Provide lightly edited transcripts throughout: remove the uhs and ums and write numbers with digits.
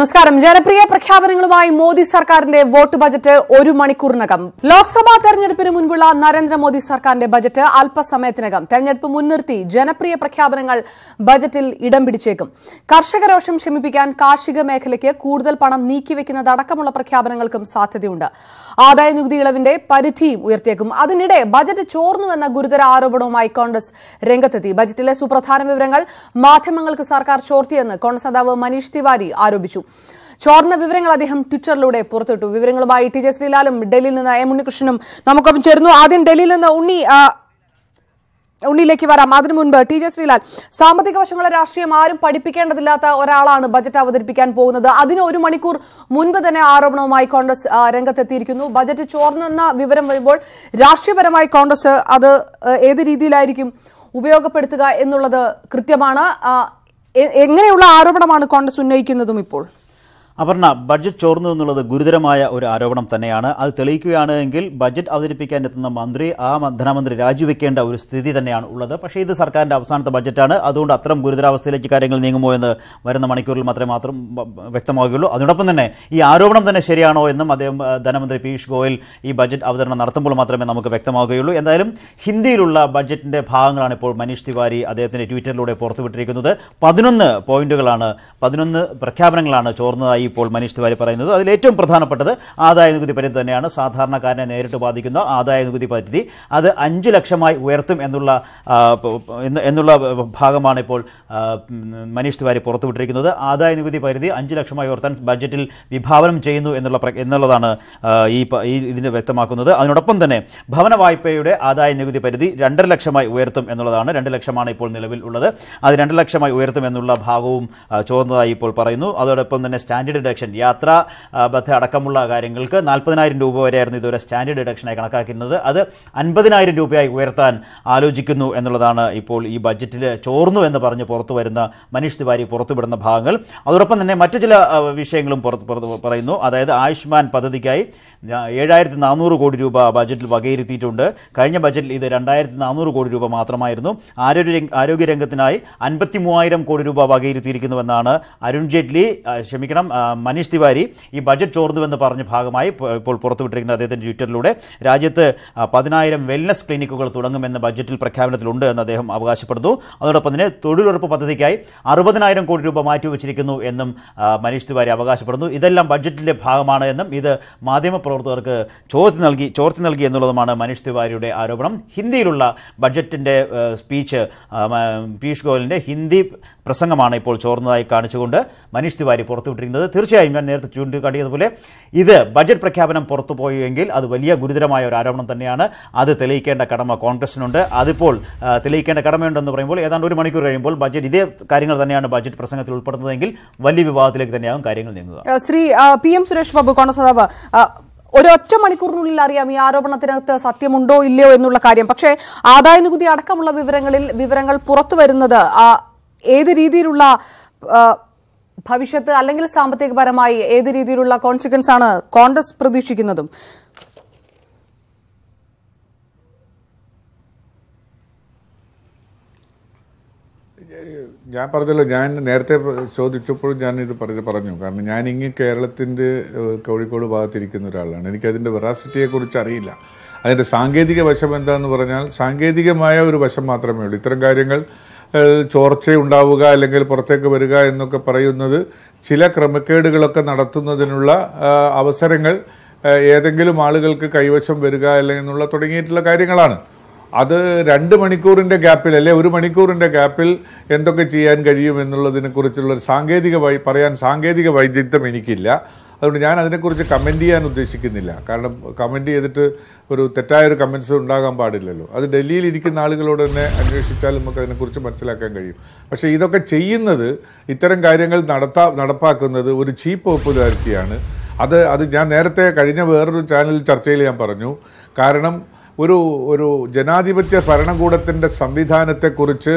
നമസ്കാരം. ജനപ്രിയ പ്രഖ്യാപനങ്ങളുമായി മോദി സർക്കാരിന്റെ വോട്ട് ബജറ്റ് ഒരു മണിക്കൂറിനകം. ലോക്സഭാ തെരഞ്ഞെടുപ്പിന് മുൻപുള്ള നരേന്ദ്രമോദി സർക്കാരിന്റെ ബജറ്റ് അല്പസമയത്തിനകം. തെരഞ്ഞെടുപ്പ് മുൻനിർത്തി ജനപ്രിയ പ്രഖ്യാപനങ്ങൾ ബജറ്റിൽ ഇടം പിടിച്ചേക്കും. കർഷകരോഷം ശമിപ്പിക്കാൻ കാർഷിക മേഖലയ്ക്ക് കൂടുതൽ പണം നീക്കിവെക്കുന്നതടക്കമുള്ള പ്രഖ്യാപനങ്ങൾക്കും സാധ്യതയുണ്ട്. ആദായ നികുതി ഇളവിന്റെ പരിധിയും ഉയർത്തിയേക്കും. അതിനിടെ ബജറ്റ് ചോർന്നുവെന്ന ഗുരുതര ആരോപണവുമായി കോൺഗ്രസ് രംഗത്തെത്തി. ബജറ്റിലെ സുപ്രധാന വിവരങ്ങൾ മാധ്യമങ്ങൾക്ക് സർക്കാർ ചോർത്തിയെന്ന് കോൺഗ്രസ് നേതാവ് മനീഷ് തിവാരി ആരോപിച്ചു. ചോർന്ന വിവരങ്ങൾ അദ്ദേഹം ട്വിറ്ററിലൂടെ പുറത്തുവിട്ടു. വിവരങ്ങളുമായി ടി ജെ ശ്രീലാലും ഡൽഹിയിൽ നിന്ന് എം ഉണ്ണികൃഷ്ണനും നമുക്കൊപ്പം ചേരുന്നു. ആദ്യം ഡൽഹിയിൽ നിന്ന് ഉണ്ണിയിലേക്ക് വരാം. അതിനു മുൻപ് ടി ജെ ശ്രീലാൽ, സാമ്പത്തിക വശങ്ങളുടെ രാഷ്ട്രീയം ആരും പഠിപ്പിക്കേണ്ടതില്ലാത്ത ഒരാളാണ് ബജറ്റ് അവതരിപ്പിക്കാൻ പോകുന്നത്. അതിന് ഒരു മണിക്കൂർ മുൻപ് തന്നെ ആരോപണവുമായി കോൺഗ്രസ് രംഗത്തെത്തിയിരിക്കുന്നു. ബജറ്റ് ചോർന്നെന്ന വിവരം വരുമ്പോൾ രാഷ്ട്രീയപരമായി കോൺഗ്രസ് അത് ഏത് രീതിയിലായിരിക്കും ഉപയോഗപ്പെടുത്തുക എന്നുള്ളത് കൃത്യമാണ്. എങ്ങനെയുള്ള ആരോപണമാണ് കോൺഗ്രസ് ഉന്നയിക്കുന്നതും ഇപ്പോൾ? അപർണ, ബഡ്ജറ്റ് ചോർന്നു എന്നുള്ളത് ഗുരുതരമായ ഒരു ആരോപണം തന്നെയാണ്. അത് തെളിയിക്കുകയാണെങ്കിൽ ബഡ്ജറ്റ് അവതരിപ്പിക്കാൻ എത്തുന്ന മന്ത്രി, ധനമന്ത്രി രാജിവെക്കേണ്ട ഒരു സ്ഥിതി തന്നെയാണ് ഉള്ളത്. പക്ഷേ ഇത് സർക്കാരിന്റെ അവസാനത്തെ ബഡ്ജറ്റാണ്. അതുകൊണ്ട് അത്തരം ഗുരുതരാവസ്ഥയിലേക്ക് കാര്യങ്ങൾ നീങ്ങുമോ എന്ന് വരുന്ന മണിക്കൂറിൽ മാത്രം വ്യക്തമാവുകയുള്ളൂ. അതോടൊപ്പം തന്നെ ഈ ആരോപണം തന്നെ ശരിയാണോ എന്നും അദ്ദേഹം, ധനമന്ത്രി പീയൂഷ് ഗോയൽ ഈ ബഡ്ജറ്റ് അവതരണം നടത്തുമ്പോൾ മാത്രമേ നമുക്ക് വ്യക്തമാവുകയുള്ളൂ. എന്തായാലും ഹിന്ദിയിലുള്ള ബഡ്ജറ്റിന്റെ ഭാഗങ്ങളാണ് ഇപ്പോൾ മനീഷ് തിവാരി അദ്ദേഹത്തിന്റെ ട്വിറ്ററിലൂടെ പുറത്തുവിട്ടിരിക്കുന്നത്. 11 പോയിന്റുകളാണ്, 11 പ്രഖ്യാപനങ്ങളാണ് ചോർന്നതായി ഇപ്പോൾ മനീഷ് തിവാരി പറയുന്നത്. അതിൽ ഏറ്റവും പ്രധാനപ്പെട്ടത് ആദായ നികുതി പരിധി തന്നെയാണ്. സാധാരണക്കാരനെ നേരിട്ട് ബാധിക്കുന്ന ആദായ നികുതി പരിധി അത് 5 ലക്ഷമായി ഉയർത്തും എന്നുള്ള ഭാഗമാണ് ഇപ്പോൾ മനീഷ് തിവാരി പുറത്തുവിട്ടിരിക്കുന്നത്. ആദായ നികുതി പരിധി 5 ലക്ഷമായി ഉയർത്താൻ ബഡ്ജറ്റിൽ വിഭാവനം ചെയ്യുന്നു എന്നുള്ളതാണ് ഇതിന് വ്യക്തമാക്കുന്നത്. അതിനോടൊപ്പം തന്നെ ഭവന വായ്പയുടെ ആദായ നികുതി പരിധി 2.5 ലക്ഷമായി ഉയർത്തും എന്നുള്ളതാണ്. 2 ലക്ഷമാണ് ഇപ്പോൾ നിലവിൽ ഉള്ളത്. അത് 2 ലക്ഷമായി ഉയർത്തും എന്നുള്ള ഭാഗവും ചോർന്നതായി ഇപ്പോൾ പറയുന്നു. അതോടൊപ്പം തന്നെ സ്റ്റാൻഡേർഡ് ഡിഡക്ഷൻ, യാത്രാ ബത്ത അടക്കമുള്ള കാര്യങ്ങൾക്ക് 40,000 രൂപ വരെയായിരുന്നു ഇതുവരെ സ്റ്റാൻഡേർഡ് ഡിഡക്ഷനായി കണക്കാക്കുന്നത്. അത് 50,000 രൂപയായി ഉയർത്താൻ ആലോചിക്കുന്നു എന്നുള്ളതാണ് ഇപ്പോൾ ഈ ബഡ്ജറ്റിൽ ചോർന്നു എന്ന് പറഞ്ഞ് പുറത്തു വരുന്ന മനീഷ് തിവാരി പുറത്തുവിടുന്ന ഭാഗങ്ങൾ. അതോടൊപ്പം തന്നെ മറ്റു ചില വിഷയങ്ങളും പറയുന്നു. അതായത് ആയുഷ്മാൻ പദ്ധതിക്കായി 7,400 കോടി രൂപ ബഡ്ജറ്റിൽ വകയിരുത്തിയിട്ടുണ്ട്. കഴിഞ്ഞ ബഡ്ജറ്റിൽ ഇത് 2,400 കോടി രൂപ മാത്രമായിരുന്നു. ആരോഗ്യരംഗത്തിനായി 53,000 കോടി രൂപ വകയിരുത്തിയിരിക്കുന്നുവെന്നാണ് മനീഷ് തിവാരി ഈ ബഡ്ജറ്റ് ചോർന്നുവെന്ന് പറഞ്ഞ ഭാഗമായി ഇപ്പോൾ പുറത്തുവിട്ടിരിക്കുന്ന അദ്ദേഹത്തിന്റെ ട്വിറ്ററിലൂടെ. രാജ്യത്ത് 10,000 വെൽനസ് ക്ലിനിക്കുകൾ തുടങ്ങുമെന്ന് ബഡ്ജറ്റിൽ പ്രഖ്യാപനത്തിലുണ്ട് എന്ന് അദ്ദേഹം അവകാശപ്പെടുന്നു. അതോടൊപ്പം തന്നെ തൊഴിലുറപ്പ് പദ്ധതിക്കായി 60,000 കോടി രൂപ മാറ്റിവെച്ചിരിക്കുന്നു എന്നും മനീഷ് തിവാരി അവകാശപ്പെടുന്നു. ഇതെല്ലാം ബഡ്ജറ്റിന്റെ ഭാഗമാണ് എന്നും ഇത് മാധ്യമപ്രവർത്തകർക്ക് ചോർത്തി നൽകി എന്നുള്ളതുമാണ് മനീഷ് തിവാരിയുടെ ആരോപണം. ഹിന്ദിയിലുള്ള ബഡ്ജറ്റിന്റെ സ്പീച്ച്, പീയൂഷ് ഗോയലിന്റെ ഹിന്ദി പ്രസംഗമാണ് ഇപ്പോൾ ചോർന്നതായി കാണിച്ചുകൊണ്ട് മനീഷ് തിവാരി പുറത്തുവിട്ടിരിക്കുന്നത്. തീർച്ചയായും ഞാൻ നേരത്തെ ചൂണ്ടിക്കാട്ടിയതുപോലെ ഇത് ബഡ്ജറ്റ് പ്രഖ്യാപനം പുറത്തുപോയെങ്കിൽ അത് വലിയ ഗുരുതരമായ ഒരു ആരോപണം തന്നെയാണ്. അത് തെളിയിക്കേണ്ട കടമ കോൺഗ്രസിനുണ്ട്. അതിപ്പോൾ തെളിയിക്കേണ്ട കടമയുണ്ടെന്ന് പറയുമ്പോൾ ഏതാണ്ട് ഒരു മണിക്കൂർ കഴിയുമ്പോൾ ഇതേ കാര്യങ്ങൾ തന്നെയാണ് ബഡ്ജറ്റ് പ്രസംഗത്തിൽ ഉൾപ്പെടുന്നതെങ്കിൽ വലിയ വിവാദത്തിലേക്ക് തന്നെയാകും കാര്യങ്ങൾ നീങ്ങുക. ശ്രീ PM സുരേഷ് ബാബു, കോൺഗ്രസ് നേതാവ്, ഒരൊറ്റ മണിക്കൂറിനുള്ളിൽ അറിയാം ഈ ആരോപണത്തിനകത്ത് സത്യമുണ്ടോ ഇല്ലയോ എന്നുള്ള കാര്യം. പക്ഷേ ആദായ നികുതി അടക്കമുള്ള വിവരങ്ങൾ പുറത്തു വരുന്നത് ഏത് രീതിയിലുള്ള ഭവിഷ്യത്ത് അല്ലെങ്കിൽ സാമ്പത്തികപരമായി ഏത് രീതിയിലുള്ള കോൺസിക്വൻസ് ആണ് കോൺഗ്രസ് പ്രതീക്ഷിക്കുന്നതും? ഞാൻ പറഞ്ഞല്ലോ, ഞാൻ നേരത്തെ ചോദിച്ചപ്പോഴും ഞാനിത് പറഞ്ഞു. കാരണം ഞാൻ കേരളത്തിൻ്റെ കോഴിക്കോട് ഭാഗത്തിരിക്കുന്ന ഒരാളാണ്. എനിക്കതിൻ്റെ വെറാസിറ്റിയെക്കുറിച്ച് അറിയില്ല. അതിൻ്റെ സാങ്കേതിക വശം എന്താണെന്ന് പറഞ്ഞാൽ സാങ്കേതികമായ ഒരു വശം മാത്രമേ ഉള്ളൂ. ഇത്തരം കാര്യങ്ങൾ ചോർച്ചയുണ്ടാവുക അല്ലെങ്കിൽ പുറത്തേക്ക് വരിക എന്നൊക്കെ പറയുന്നത് ചില ക്രമക്കേടുകളൊക്കെ നടത്തുന്നതിനുള്ള അവസരങ്ങൾ ഏതെങ്കിലും ആളുകൾക്ക് കൈവശം വരിക അല്ലെങ്കിൽ തുടങ്ങിയിട്ടുള്ള കാര്യങ്ങളാണ്. അത് 2 മണിക്കൂറിൻ്റെ ഗ്യാപ്പിൽ അല്ലെ 1 മണിക്കൂറിൻ്റെ ഗ്യാപ്പിൽ എന്തൊക്കെ ചെയ്യാൻ കഴിയും എന്നുള്ളതിനെ കുറിച്ചുള്ള സാങ്കേതിക വൈദഗ്ധ്യം എനിക്കില്ല. അതുകൊണ്ട് ഞാൻ അതിനെക്കുറിച്ച് കമൻറ്റ് ചെയ്യാൻ ഉദ്ദേശിക്കുന്നില്ല. കാരണം കമൻറ്റ് ചെയ്തിട്ട് ഒരു തെറ്റായൊരു കമൻറ്റ്സ് ഉണ്ടാകാൻ പാടില്ലല്ലോ. അത് ഡൽഹിയിൽ ഇരിക്കുന്ന ആളുകളോട് തന്നെ അന്വേഷിച്ചാൽ നമുക്ക് അതിനെക്കുറിച്ച് മനസ്സിലാക്കാൻ കഴിയും. പക്ഷേ ഇതൊക്കെ ചെയ്യുന്നത്, ഇത്തരം കാര്യങ്ങൾ നടപ്പാക്കുന്നത് ഒരു ചീപ്പ് പോപ്പുലാരിറ്റിയാണ്. അത് ഞാൻ നേരത്തെ കഴിഞ്ഞ വേറൊരു ചർച്ചയിൽ ഞാൻ പറഞ്ഞു. കാരണം ഒരു ജനാധിപത്യ ഭരണകൂടത്തിൻ്റെ സംവിധാനത്തെക്കുറിച്ച്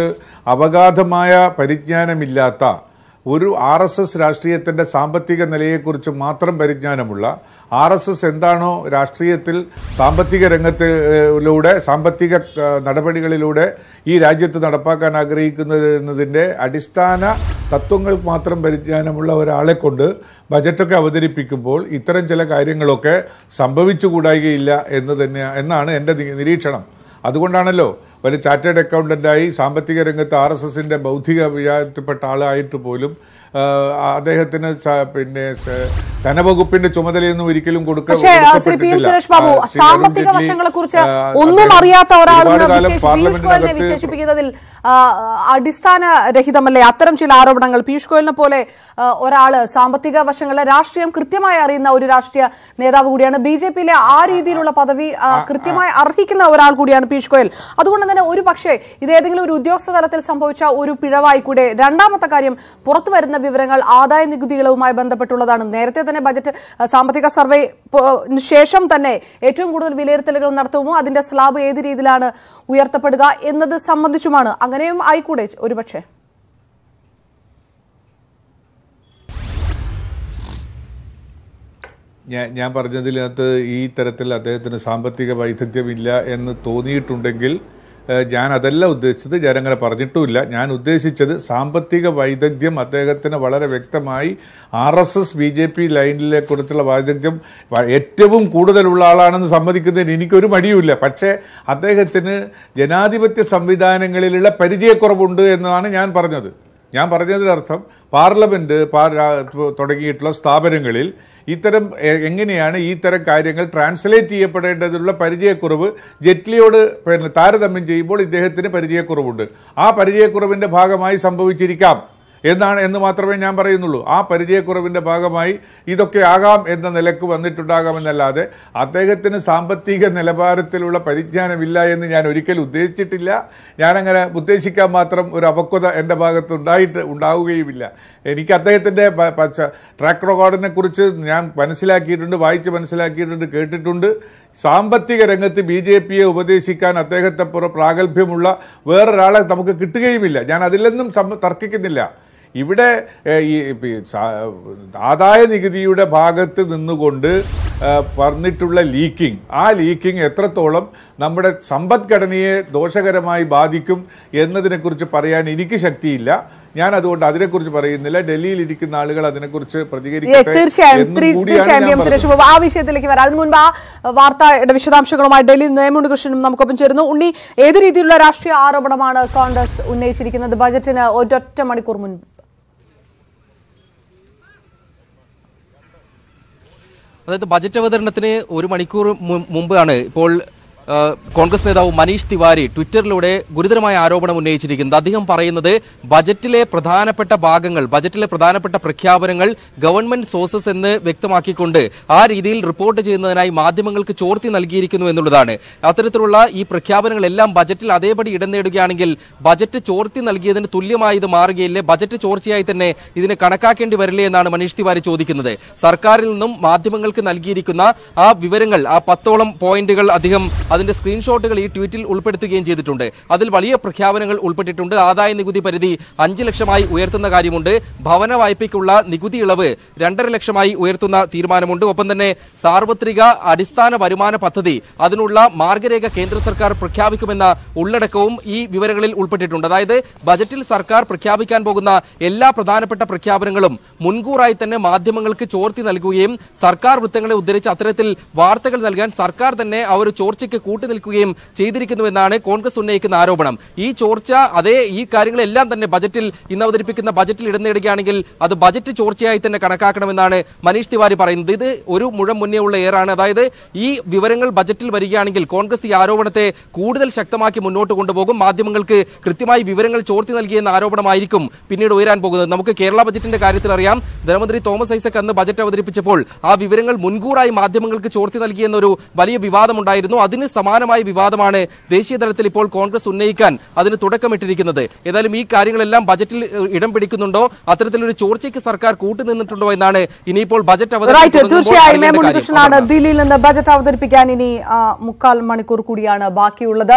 അവഗാധമായ പരിജ്ഞാനമില്ലാത്ത ഒരു RSS രാഷ്ട്രീയത്തിന്റെ സാമ്പത്തിക നിലയെക്കുറിച്ച് മാത്രം പരിജ്ഞാനമുള്ള, RSS എന്താണോ രാഷ്ട്രീയത്തിൽ സാമ്പത്തിക രംഗത്തിലൂടെ സാമ്പത്തിക നടപടികളിലൂടെ ഈ രാജ്യത്ത് നടപ്പാക്കാൻ ആഗ്രഹിക്കുന്നത് എന്നതിന്റെ അടിസ്ഥാന തത്വങ്ങൾ മാത്രം പരിജ്ഞാനമുള്ള ഒരാളെ കൊണ്ട് ബജറ്റൊക്കെ അവതരിപ്പിക്കുമ്പോൾ ഇത്തരം ചില കാര്യങ്ങളൊക്കെ സംഭവിച്ചുകൂടായികയില്ല എന്നാണ് എൻ്റെ നിരീക്ഷണം. അതുകൊണ്ടാണല്ലോ ഒരു ചാർട്ടേഡ് അക്കൗണ്ടന്റായി സാമ്പത്തിക രംഗത്ത് RSSന്റെ ബൗദ്ധിക വിചാരത്തിൽപ്പെട്ട ആളായിട്ട് പോലും അദ്ദേഹത്തിന് പിന്നെ ധനവകുപ്പിന്റെ ചുമതലയൊന്നും ഒരിക്കലും സാമ്പത്തിക വശങ്ങളെ കുറിച്ച് ഒന്നും അറിയാത്ത ഒരാളെന്ന് പീയൂഷ് ഗോയലിനെ വിശേഷിപ്പിക്കുന്നതിൽ അടിസ്ഥാനരഹിതമല്ലേ അത്തരം ചില ആരോപണങ്ങൾ? പീയൂഷ് ഗോയലിനെ പോലെ ഒരാള് സാമ്പത്തിക വശങ്ങളിലെ രാഷ്ട്രീയം കൃത്യമായി അറിയുന്ന ഒരു രാഷ്ട്രീയ നേതാവ് കൂടിയാണ്. BJPയിലെ ആ രീതിയിലുള്ള പദവി കൃത്യമായി അർഹിക്കുന്ന ഒരാൾ കൂടിയാണ് പീയൂഷ് ഗോയൽ. അതുകൊണ്ട് തന്നെ ഒരു പക്ഷേ ഇതേതെങ്കിലും ഒരു ഉദ്യോഗസ്ഥ തലത്തിൽ സംഭവിച്ച ഒരു പിഴവായി കൂടെ. രണ്ടാമത്തെ കാര്യം, പുറത്തു വരുന്ന വിവരങ്ങൾ ആദായ നികുതികളുമായി ബന്ധപ്പെട്ടുള്ളതാണ്. നേരത്തെ തന്നെ ബജറ്റ് സാമ്പത്തിക സർവേ ശേഷം തന്നെ ഏറ്റവും കൂടുതൽ വിലയിരുത്തലുകൾ നടത്തുമോ, അതിന്റെ സ്ലാബ് ഏത് രീതിയിലാണ് ഉയർത്തപ്പെടുക എന്നത് സംബന്ധിച്ചുമാണ്. അങ്ങനെയും ആയിക്കൂടെ ഒരുപക്ഷെ? ഞാൻ പറഞ്ഞതിനകത്ത് ഈ തരത്തിൽ അദ്ദേഹത്തിന് സാമ്പത്തിക വൈദഗ്ധ്യമില്ല എന്ന് തോന്നിയിട്ടുണ്ടെങ്കിൽ ഞാൻ അതല്ല ഉദ്ദേശിച്ചത്. ഞാനങ്ങനെ പറഞ്ഞിട്ടുമില്ല. ഞാൻ ഉദ്ദേശിച്ചത് സാമ്പത്തിക വൈദഗ്ധ്യം അദ്ദേഹത്തിന് വളരെ വ്യക്തമായി RSS BJP ലൈനിലെ കുറിച്ചുള്ള വൈദഗ്ധ്യം ഏറ്റവും കൂടുതലുള്ള ആളാണെന്ന് സമ്മതിക്കുന്നതിന് എനിക്കൊരു മടിയുമില്ല. പക്ഷേ അദ്ദേഹത്തിന് ജനാധിപത്യ സംവിധാനങ്ങളിലുള്ള പരിചയക്കുറവുണ്ട് എന്നാണ് ഞാൻ പറഞ്ഞത്. ഞാൻ പറഞ്ഞതിനർത്ഥം പാർലമെന്റ് തുടങ്ങിയിട്ടുള്ള സ്ഥാപനങ്ങളിൽ എങ്ങനെയാണ് ഈ തരം കാര്യങ്ങൾ ട്രാൻസ്ലേറ്റ് ചെയ്യപ്പെടേണ്ടതിലുള്ള പരിചയക്കുറവ് ജെറ്റ്ലിയോട് താരതമ്യം ചെയ്യുമ്പോൾ ഇദ്ദേഹത്തിന് പരിചയക്കുറവുണ്ട്. ആ പരിചയക്കുറവിന്റെ ഭാഗമായി സംഭവിച്ചിരിക്കാം എന്ന് മാത്രമേ ഞാൻ പറയുന്നുള്ളൂ. ആ പരിചയക്കുറവിന്റെ ഭാഗമായി ഇതൊക്കെ ആകാം എന്ന നിലക്ക് വന്നിട്ടുണ്ടാകാമെന്നല്ലാതെ അദ്ദേഹത്തിന് സാമ്പത്തിക നിലവാരത്തിലുള്ള പരിജ്ഞാനമില്ല എന്ന് ഞാൻ ഒരിക്കലും ഉദ്ദേശിച്ചിട്ടില്ല. ഞാനങ്ങനെ ഉദ്ദേശിക്കാൻ മാത്രം ഒരു അപക്വത എൻ്റെ ഭാഗത്ത് ഉണ്ടാവുകയുമില്ല. എനിക്ക് അദ്ദേഹത്തിൻ്റെ ട്രാക്ക് റെക്കോർഡിനെ കുറിച്ച് ഞാൻ മനസ്സിലാക്കിയിട്ടുണ്ട്, വായിച്ച് മനസ്സിലാക്കിയിട്ടുണ്ട്, കേട്ടിട്ടുണ്ട്. സാമ്പത്തിക രംഗത്ത് BJPയെ ഉപദേശിക്കാൻ അദ്ദേഹത്തെ പ്രാഗൽഭ്യമുള്ള വേറൊരാളെ നമുക്ക് കിട്ടുകയുമില്ല. ഞാൻ അതിലൊന്നും തർക്കിക്കുന്നില്ല. ഇവിടെ ഈ ആദായ നികുതിയുടെ ഭാഗത്ത് നിന്നുകൊണ്ട് പറഞ്ഞിട്ടുള്ള ലീക്കിംഗ്, ആ ലീക്കിംഗ് എത്രത്തോളം നമ്മുടെ സമ്പദ്ഘടനയെ ദോഷകരമായി ബാധിക്കും എന്നതിനെക്കുറിച്ച് പറയാൻ എനിക്ക് ശക്തിയില്ല. ഞാൻ അതുകൊണ്ട് അതിനെക്കുറിച്ച് പറയുന്നില്ല. ഡൽഹിയിൽ ഇരിക്കുന്ന ആളുകൾ അതിനെക്കുറിച്ച് പ്രതികരിക്കട്ടെ. തീർച്ചയായും ആ വിഷയത്തിലേക്ക് വരാം. അതിനു മുൻപ് ആ വാർത്തയുടെ വിശദാംശങ്ങളുമായി ഡൽഹിയിൽ നിയമകൃഷ്ണനും നമുക്കൊപ്പം ചേരുന്നു. ഉണ്ണി, ഏത് രീതിയിലുള്ള രാഷ്ട്രീയ ആരോപണമാണ് കോൺഗ്രസ് ഉന്നയിച്ചിരിക്കുന്നത് ബജറ്റിന് ഒരൊറ്റ മണിക്കൂർ മുൻപ്? അതായത് ബജറ്റ് അവതരണത്തിന് ഒരു മണിക്കൂർ മുമ്പാണ് ഇപ്പോൾ കോൺഗ്രസ് നേതാവ് മനീഷ് തിവാരി ട്വിറ്ററിലൂടെ ഗുരുതരമായ ആരോപണം ഉന്നയിച്ചിരിക്കുന്നത്. അദ്ദേഹം പറയുന്നത് ബജറ്റിലെ പ്രധാനപ്പെട്ട ഭാഗങ്ങൾ, ബജറ്റിലെ പ്രധാനപ്പെട്ട പ്രഖ്യാപനങ്ങൾ ഗവൺമെന്റ് സോഴ്സസ് എന്ന് വ്യക്തമാക്കിക്കൊണ്ട് ആ രീതിയിൽ റിപ്പോർട്ട് ചെയ്യുന്നതിനായി മാധ്യമങ്ങൾക്ക് ചോർത്തി നൽകിയിരിക്കുന്നു എന്നുള്ളതാണ്. അത്തരത്തിലുള്ള ഈ പ്രഖ്യാപനങ്ങളെല്ലാം ബജറ്റിൽ അതേപടി ഇടം നേടുകയാണെങ്കിൽ ബജറ്റ് ചോർത്തി നൽകിയതിന് തുല്യമായി ഇത് മാറുകയില്ലേ? ബജറ്റ് ചോർച്ചയായി തന്നെ ഇതിനെ കണക്കാക്കേണ്ടി വരില്ലേ എന്നാണ് മനീഷ് തിവാരി ചോദിക്കുന്നത്. സർക്കാരിൽ നിന്നും മാധ്യമങ്ങൾക്ക് നൽകിയിരിക്കുന്ന ആ വിവരങ്ങൾ, ആ 10ഓളം പോയിന്റുകൾ അദ്ദേഹം അതിന്റെ സ്ക്രീൻഷോട്ടുകൾ ഈ ട്വീറ്റിൽ ഉൾപ്പെടുത്തുകയും ചെയ്തിട്ടുണ്ട്. അതിൽ വലിയ പ്രഖ്യാപനങ്ങൾ ഉൾപ്പെട്ടിട്ടുണ്ട്. ആദായ നികുതി പരിധി 5 ലക്ഷമായി ഉയർത്തുന്ന കാര്യമുണ്ട്. ഭവന വായ്പയ്ക്കുള്ള നികുതി ഇളവ് 2.5 ലക്ഷമായി ഉയർത്തുന്ന തീരുമാനമുണ്ട്. ഒപ്പം തന്നെ സാർവത്രിക അടിസ്ഥാന വരുമാന പദ്ധതി, അതിനുള്ള മാർഗരേഖ കേന്ദ്ര സർക്കാർ പ്രഖ്യാപിക്കുമെന്ന ഉള്ളടക്കവും ഈ വിവരങ്ങളിൽ ഉൾപ്പെട്ടിട്ടുണ്ട്. അതായത് ബജറ്റിൽ സർക്കാർ പ്രഖ്യാപിക്കാൻ പോകുന്ന എല്ലാ പ്രധാനപ്പെട്ട പ്രഖ്യാപനങ്ങളും മുൻകൂറായി തന്നെ മാധ്യമങ്ങൾക്ക് ചോർത്തി നൽകുകയും സർക്കാർ വൃത്തങ്ങളെ ഉദ്ധരിച്ച് അത്തരത്തിൽ വാർത്തകൾ നൽകാൻ സർക്കാർ തന്നെ ആ ഒരു ചോർച്ചയ്ക്ക് കൂട്ടുനിൽക്കുകയും ചെയ്തിരിക്കുന്നുവെന്നാണ് കോൺഗ്രസ് ഉന്നയിക്കുന്ന ആരോപണം. ഈ ചോർച്ച ഈ കാര്യങ്ങളെല്ലാം തന്നെ ബജറ്റിൽ ഇന്ന് അവതരിപ്പിക്കുന്ന ബജറ്റിൽ ഇടം നേടുകയാണെങ്കിൽ അത് ബജറ്റ് ചോർച്ചയായി തന്നെ കണക്കാക്കണമെന്നാണ് മനീഷ് തിവാരി പറയുന്നത്. ഇത് ഒരു മുഴം മുന്നേ ഉള്ള ഏറാണ്. അതായത് ഈ വിവരങ്ങൾ ബജറ്റിൽ വരികയാണെങ്കിൽ കോൺഗ്രസ് ഈ ആരോപണത്തെ കൂടുതൽ ശക്തമാക്കി മുന്നോട്ട് കൊണ്ടുപോകും. മാധ്യമങ്ങൾക്ക് കൃത്യമായി വിവരങ്ങൾ ചോർത്തി നൽകിയെന്ന ആരോപണമായിരിക്കും പിന്നീട് ഉയരാൻ പോകുന്നത്. നമുക്ക് കേരള ബജറ്റിന്റെ കാര്യത്തിൽ അറിയാം, ധനമന്ത്രി തോമസ് ഐസക് അന്ന് ബജറ്റ് അവതരിപ്പിച്ചപ്പോൾ ആ വിവരങ്ങൾ മുൻകൂറായി മാധ്യമങ്ങൾക്ക് ചോർത്തി നൽകിയെന്നൊരു വലിയ വിവാദമുണ്ടായിരുന്നു. അതിന് സമാനമായ വിവാദമാണ് ദേശീയ തലത്തിൽ ഇപ്പോൾ കോൺഗ്രസ് ഉന്നയിക്കാൻ അതിന് തുടക്കമിട്ടിരിക്കുന്നത്. ഏതായാലും ഈ കാര്യങ്ങളെല്ലാം ബജറ്റിൽ ഇടം പിടിക്കുന്നുണ്ടോ, അത്തരത്തിലൊരു ചോർച്ചയ്ക്ക് സർക്കാർ കൂട്ടുനിന്നിട്ടുണ്ടോ എന്നാണ് ഇനിയിപ്പോൾ ബജറ്റ് തീർച്ചയായും കൃഷ്ണനാണ് ദില്ലിയിൽ നിന്ന് ബജറ്റ് അവതരിപ്പിക്കാൻ ഇനി 3/4 മണിക്കൂർ കൂടിയാണ് ബാക്കിയുള്ളത്.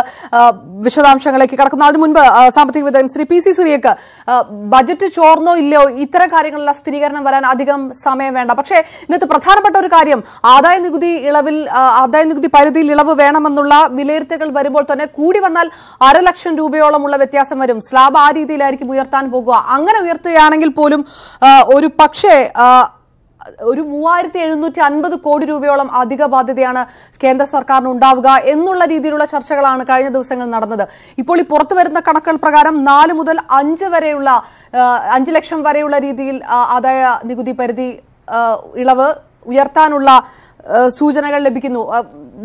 വിശദാംശങ്ങളിലേക്ക് കടക്കുന്നു. അതിനു മുൻപ് സാമ്പത്തിക വിദഗ്ധൻ ശ്രീ പി സി സിറിയക്ക് ബജറ്റ് ചോർന്നോ ഇല്ലയോ ഇത്തരം കാര്യങ്ങളിലെല്ലാം സ്ഥിരീകരണം വരാൻ അധികം സമയം വേണ്ട. പക്ഷേ ഇന്നത്തെ പ്രധാനപ്പെട്ട ഒരു കാര്യം ആദായ നികുതി പരിധിയിൽ ഇളവ് വേണമെന്നുള്ള വിലയിരുത്തലുകൾ വരുമ്പോൾ തന്നെ കൂടി വന്നാൽ 1.5 ലക്ഷം രൂപയോളമുള്ള വ്യത്യാസം വരും. സ്ലാബ് ആ രീതിയിലായിരിക്കും ഉയർത്താൻ പോകുക. അങ്ങനെ ഉയർത്തുകയാണെങ്കിൽ പോലും ഒരു പക്ഷേ ഒരു 3750 കോടി രൂപയോളം അധിക ബാധ്യതയാണ് കേന്ദ്ര സർക്കാരിന് ഉണ്ടാവുക എന്നുള്ള രീതിയിലുള്ള ചർച്ചകളാണ് കഴിഞ്ഞ ദിവസങ്ങൾ നടന്നത്. ഇപ്പോൾ ഈ പുറത്തു വരുന്ന കണക്കുകൾ പ്രകാരം 4 മുതൽ 5 ലക്ഷം വരെയുള്ള രീതിയിൽ ആദായ നികുതി പരിധി ഇളവ് ഉയർത്താനുള്ള സൂചനകൾ ലഭിക്കുന്നു.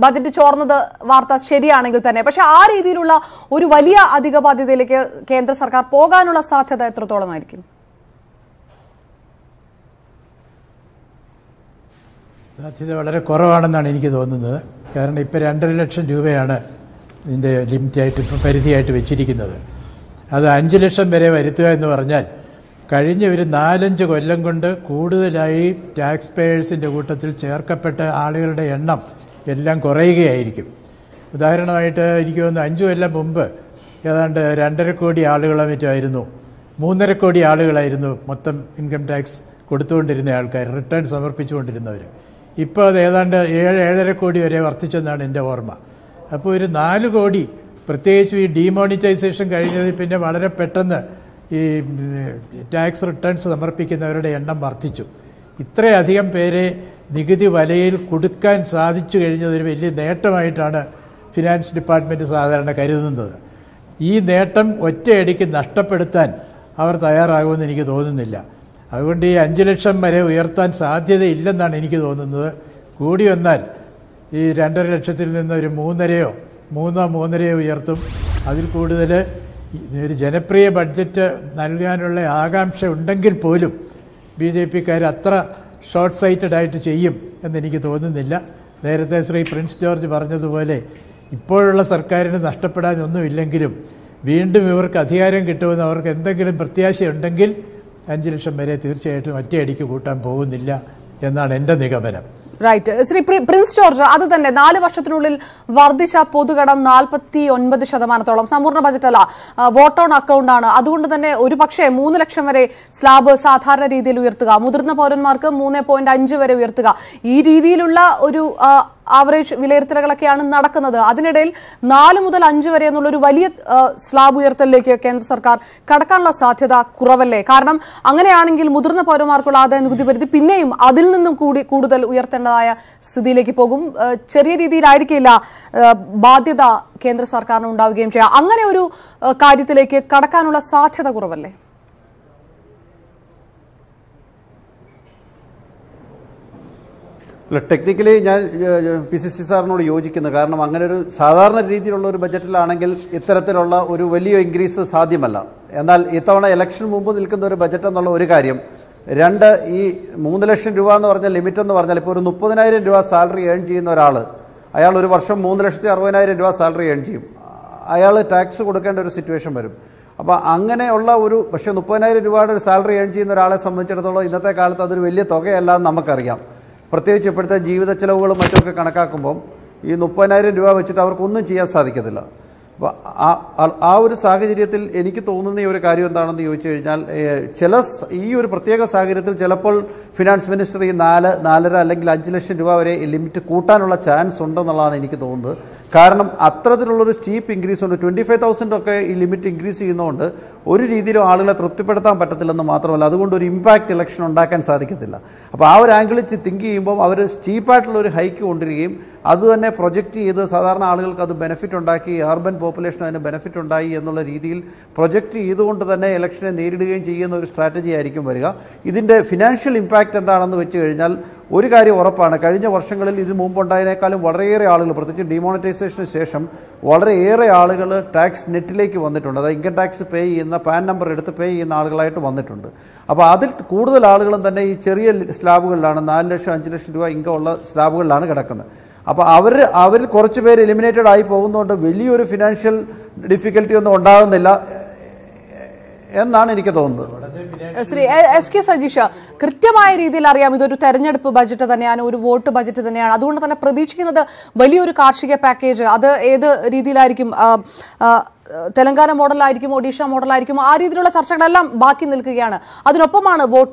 ബജറ്റ് ചോർന്നത് വാർത്ത ശരിയാണെങ്കിൽ തന്നെ. പക്ഷെ ആ രീതിയിലുള്ള ഒരു വലിയ അധിക ബാധ്യതയിലേക്ക് കേന്ദ്ര സർക്കാർ പോകാനുള്ള സാധ്യത എത്രത്തോളമായിരിക്കും? സാധ്യത വളരെ കുറവാണെന്നാണ് എനിക്ക് തോന്നുന്നത്. കാരണം ഇപ്പോൾ 2.5 ലക്ഷം രൂപയാണ് ഇതിൻ്റെ ലിമിറ്റായിട്ട് ഇപ്പോൾ പരിധിയായിട്ട് വെച്ചിരിക്കുന്നത്. അത് 5 ലക്ഷം വരെ വരുത്തുക എന്ന് പറഞ്ഞാൽ കഴിഞ്ഞ ഒരു 4-5 കൊല്ലം കൊണ്ട് കൂടുതലായി ടാക്സ് പേയേഴ്സിൻ്റെ കൂട്ടത്തിൽ ചേർക്കപ്പെട്ട ആളുകളുടെ എണ്ണം എല്ലാം കുറയുകയായിരിക്കും. ഉദാഹരണമായിട്ട് എനിക്ക് തോന്നുന്നു 5 കൊല്ലം മുമ്പ് ഏതാണ്ട് 2.5 കോടി ആളുകളെ മറ്റായിരുന്നു, 3.5 കോടി ആളുകളായിരുന്നു മൊത്തം ഇൻകം ടാക്സ് കൊടുത്തുകൊണ്ടിരുന്ന ആൾക്കാർ, റിട്ടേൺ സമർപ്പിച്ചുകൊണ്ടിരുന്നവർ. ഇപ്പോൾ അത് ഏതാണ്ട് 7-7.5 കോടി വരെ വർദ്ധിച്ചെന്നാണ് എൻ്റെ ഓർമ്മ. അപ്പോൾ ഒരു 4 കോടി, പ്രത്യേകിച്ച് ഈ ഡീമോണിറ്റൈസേഷൻ കഴിഞ്ഞതിൽ പിന്നെ വളരെ പെട്ടെന്ന് ഈ ടാക്സ് റിട്ടേൺസ് സമർപ്പിക്കുന്നവരുടെ എണ്ണം വർദ്ധിച്ചു. ഇത്രയധികം പേരെ നികുതി വലയിൽ കൊടുക്കാൻ സാധിച്ചു കഴിഞ്ഞതൊരു വലിയ നേട്ടമായിട്ടാണ് ഫിനാൻസ് ഡിപ്പാർട്ട്മെൻറ്റ് സാധാരണ കരുതുന്നത്. ഈ നേട്ടം ഒറ്റയടിക്ക് നഷ്ടപ്പെടുത്താൻ അവർ തയ്യാറാകുമെന്ന് എനിക്ക് തോന്നുന്നില്ല. അതുകൊണ്ട് ഈ 5 ലക്ഷം വരെ ഉയർത്താൻ സാധ്യതയില്ലെന്നാണ് എനിക്ക് തോന്നുന്നത്. കൂടി വന്നാൽ ഈ 2.5 ലക്ഷത്തിൽ നിന്ന് ഒരു 3.5 ഉയർത്തും. അതിൽ കൂടുതൽ ഒരു ജനപ്രിയ ബഡ്ജറ്റ് നൽകാനുള്ള ആകാംക്ഷ ഉണ്ടെങ്കിൽ പോലും BJPക്കാർ അത്ര ഷോർട്ട് സൈറ്റഡ് ആയിട്ട് ചെയ്യും എന്നെനിക്ക് തോന്നുന്നില്ല. നേരത്തെ ശ്രീ പ്രിൻസ് ജോർജ് പറഞ്ഞതുപോലെ ഇപ്പോഴുള്ള സർക്കാരിന് നഷ്ടപ്പെടാനൊന്നുമില്ലെങ്കിലും വീണ്ടും ഇവർക്ക് അധികാരം കിട്ടുമെന്ന് അവർക്ക് എന്തെങ്കിലും പ്രത്യാശയുണ്ടെങ്കിൽ 5 ലക്ഷം വരെ തീർച്ചയായിട്ടും ഒറ്റയടിക്ക് കൂട്ടാൻ പോകുന്നില്ല എന്നാണ് എൻ്റെ നിഗമനം. റൈറ്റ്. ശ്രീ പ്രിൻസ് ജോർജ്, അത് തന്നെ 4 വർഷത്തിനുള്ളിൽ വർദ്ധിച്ച പൊതുകടം 49%. സമ്പൂർണ്ണ ബജറ്റല്ല, വോട്ട് ഓൺ അക്കൗണ്ട് ആണ്. അതുകൊണ്ട് തന്നെ ഒരു പക്ഷേ 3 ലക്ഷം വരെ സ്ലാബ് സാധാരണ രീതിയിൽ ഉയർത്തുക, മുതിർന്ന പൗരന്മാർക്ക് 3.5 വരെ ഉയർത്തുക, ഈ രീതിയിലുള്ള ഒരു ആവറേജ് വിലയിരുത്തലുകളൊക്കെയാണ് നടക്കുന്നത്. അതിനിടയിൽ 4 മുതൽ 5 വരെ എന്നുള്ളൊരു വലിയ സ്ലാബ് ഉയർത്തലിലേക്ക് കേന്ദ്ര സർക്കാർ കടക്കാനുള്ള സാധ്യത കുറവല്ലേ? കാരണം അങ്ങനെയാണെങ്കിൽ മുതിർന്ന പൗരന്മാർക്കുള്ള ആദായ നികുതി പരിധി പിന്നെയും അതിൽ നിന്നും കൂടുതൽ ഉയർത്തേണ്ടതായ സ്ഥിതിയിലേക്ക് പോകും. ചെറിയ രീതിയിലായിരിക്കില്ല ബാധ്യത കേന്ദ്ര സർക്കാരിന് ഉണ്ടാവുകയും ചെയ്യാം. അങ്ങനെ ഒരു കാര്യത്തിലേക്ക് കടക്കാനുള്ള സാധ്യത കുറവല്ലേ? അല്ല, ടെക്നിക്കലി ഞാൻ PCC സാറിനോട് യോജിക്കുന്നു. കാരണം അങ്ങനെ ഒരു സാധാരണ രീതിയിലുള്ള ഒരു ബജറ്റിലാണെങ്കിൽ ഇത്തരത്തിലുള്ള ഒരു വലിയ ഇൻക്രീസ് സാധ്യമല്ല. എന്നാൽ ഇത്തവണ ഇലക്ഷൻ മുമ്പ് നിൽക്കുന്ന ഒരു ബജറ്റ് എന്നുള്ള ഒരു കാര്യം. 2, ഈ 3 ലക്ഷം രൂപ എന്ന് പറഞ്ഞ ലിമിറ്റ് എന്ന് പറഞ്ഞാൽ ഇപ്പോൾ ഒരു 30,000 രൂപ സാലറി ഏൺ ചെയ്യുന്ന ഒരാൾ, അയാൾ ഒരു വർഷം 3,60,000 രൂപ സാലറി ഏൺ ചെയ്യും. അയാൾ ടാക്സ് കൊടുക്കേണ്ട ഒരു സിറ്റുവേഷൻ വരും. അപ്പോൾ അങ്ങനെയുള്ള ഒരു, പക്ഷേ 30,000 രൂപയുടെ ഒരു സാലറി ഏൺ ചെയ്യുന്ന ഒരാളെ സംബന്ധിച്ചിടത്തോളം ഇന്നത്തെ കാലത്ത് അതൊരു വലിയ തുകയല്ല എന്ന് നമുക്കറിയാം. പ്രത്യേകിച്ച് ഇപ്പോഴത്തെ ജീവിത ചെലവുകളും മറ്റുമൊക്കെ കണക്കാക്കുമ്പം ഈ 30,000 രൂപ വെച്ചിട്ട് അവർക്കൊന്നും ചെയ്യാൻ സാധിക്കത്തില്ല. അപ്പോൾ ആ ഒരു സാഹചര്യത്തിൽ എനിക്ക് തോന്നുന്ന ഒരു കാര്യം എന്താണെന്ന് ചോദിച്ചു കഴിഞ്ഞാൽ, ഈ ഒരു പ്രത്യേക സാഹചര്യത്തിൽ ചിലപ്പോൾ ഫിനാൻസ് മിനിസ്റ്റർ ഈ 4.5 അല്ലെങ്കിൽ 5 ലക്ഷം രൂപ വരെ ലിമിറ്റ് കൂട്ടാനുള്ള ചാൻസ് ഉണ്ടെന്നുള്ളതാണ് എനിക്ക് തോന്നുന്നത്. കാരണം അത്തരത്തിലുള്ളൊരു സ്റ്റീപ്പ് ഇൻക്രീസ് ഉണ്ട്. 25,000 ഒക്കെ ഈ ലിമിറ്റ് ഇൻക്രീസ് ചെയ്യുന്നതുകൊണ്ട് ഒരു രീതിയിലും ആളുകളെ തൃപ്തിപ്പെടുത്താൻ പറ്റത്തില്ലെന്ന് മാത്രമല്ല, അതുകൊണ്ട് ഒരു ഇമ്പാക്റ്റ് ഇലക്ഷൻ ഉണ്ടാക്കാൻ സാധിക്കത്തില്ല. അപ്പോൾ ആ ഒരു ആംഗിളിൽ തിങ്ക് ചെയ്യുമ്പോൾ അവർ സ്റ്റീപ്പായിട്ടുള്ള ഒരു ഹൈക്ക് കൊണ്ടുവരികയും അത് തന്നെ പ്രൊജക്റ്റ് ചെയ്ത് സാധാരണ ആളുകൾക്ക് അത് ബെനിഫിറ്റ് ഉണ്ടാക്കി, അർബൻ പോപ്പുലേഷൻ അതിന് ബെനിഫിറ്റ് ഉണ്ടായി എന്നുള്ള രീതിയിൽ പ്രൊജക്റ്റ് ചെയ്തുകൊണ്ട് തന്നെ ഇലക്ഷനെ നേരിടുകയും ചെയ്യുന്ന ഒരു സ്ട്രാറ്റജി ആയിരിക്കും വരിക. ഇതിൻ്റെ ഫിനാൻഷ്യൽ ഇമ്പാക്റ്റ് എന്താണെന്ന് വെച്ച് കഴിഞ്ഞാൽ ഒരു കാര്യം ഉറപ്പാണ്, കഴിഞ്ഞ വർഷങ്ങളിൽ ഇതിന് മുമ്പുണ്ടായതിനേക്കാളും വളരെയേറെ ആളുകൾ, പ്രത്യേകിച്ച് ഡിമോണിറ്റൈസേഷന് ശേഷം വളരെയേറെ ആളുകൾ ടാക്സ് നെറ്റിലേക്ക് വന്നിട്ടുണ്ട്. അതായത് ഇൻകം ടാക്സ് പേ ചെയ്യുന്ന, പാൻ നമ്പർ എടുത്ത് പേ ചെയ്യുന്ന ആളുകളായിട്ട് വന്നിട്ടുണ്ട്. അപ്പോൾ അതിൽ കൂടുതൽ ആളുകളും തന്നെ ഈ ചെറിയ സ്ലാബുകളിലാണ്, 4 ലക്ഷം 5 ലക്ഷം രൂപ ഇൻകം ഉള്ള സ്ലാബുകളിലാണ് കിടക്കുന്നത്. അപ്പോൾ അവരിൽ കുറച്ച് പേര് എലിമിനേറ്റഡ് ആയി പോകുന്നതുകൊണ്ട് വലിയൊരു ഫിനാൻഷ്യൽ ഡിഫിക്കൽട്ടി ഒന്നും ഉണ്ടാകുന്നില്ല എന്നാണ് എനിക്ക് തോന്നുന്നത്. ശ്രീ എസ് കെ സജീഷ്, കൃത്യമായ രീതിയിൽ അറിയാം ഇതൊരു തെരഞ്ഞെടുപ്പ് ബജറ്റ് തന്നെയാണ്, ഒരു വോട്ട് ബജറ്റ് തന്നെയാണ്. അതുകൊണ്ട് തന്നെ പ്രതീക്ഷിക്കുന്നത് വലിയൊരു കാർഷിക പാക്കേജ്, അത് ഏത് രീതിയിലായിരിക്കും, തെലങ്കാന മോഡലായിരിക്കും, ഒഡീഷ മോഡലായിരിക്കും, ആ രീതിയിലുള്ള ചർച്ചകളെല്ലാം ബാക്കി നിൽക്കുകയാണ്. അതിനൊപ്പമാണ്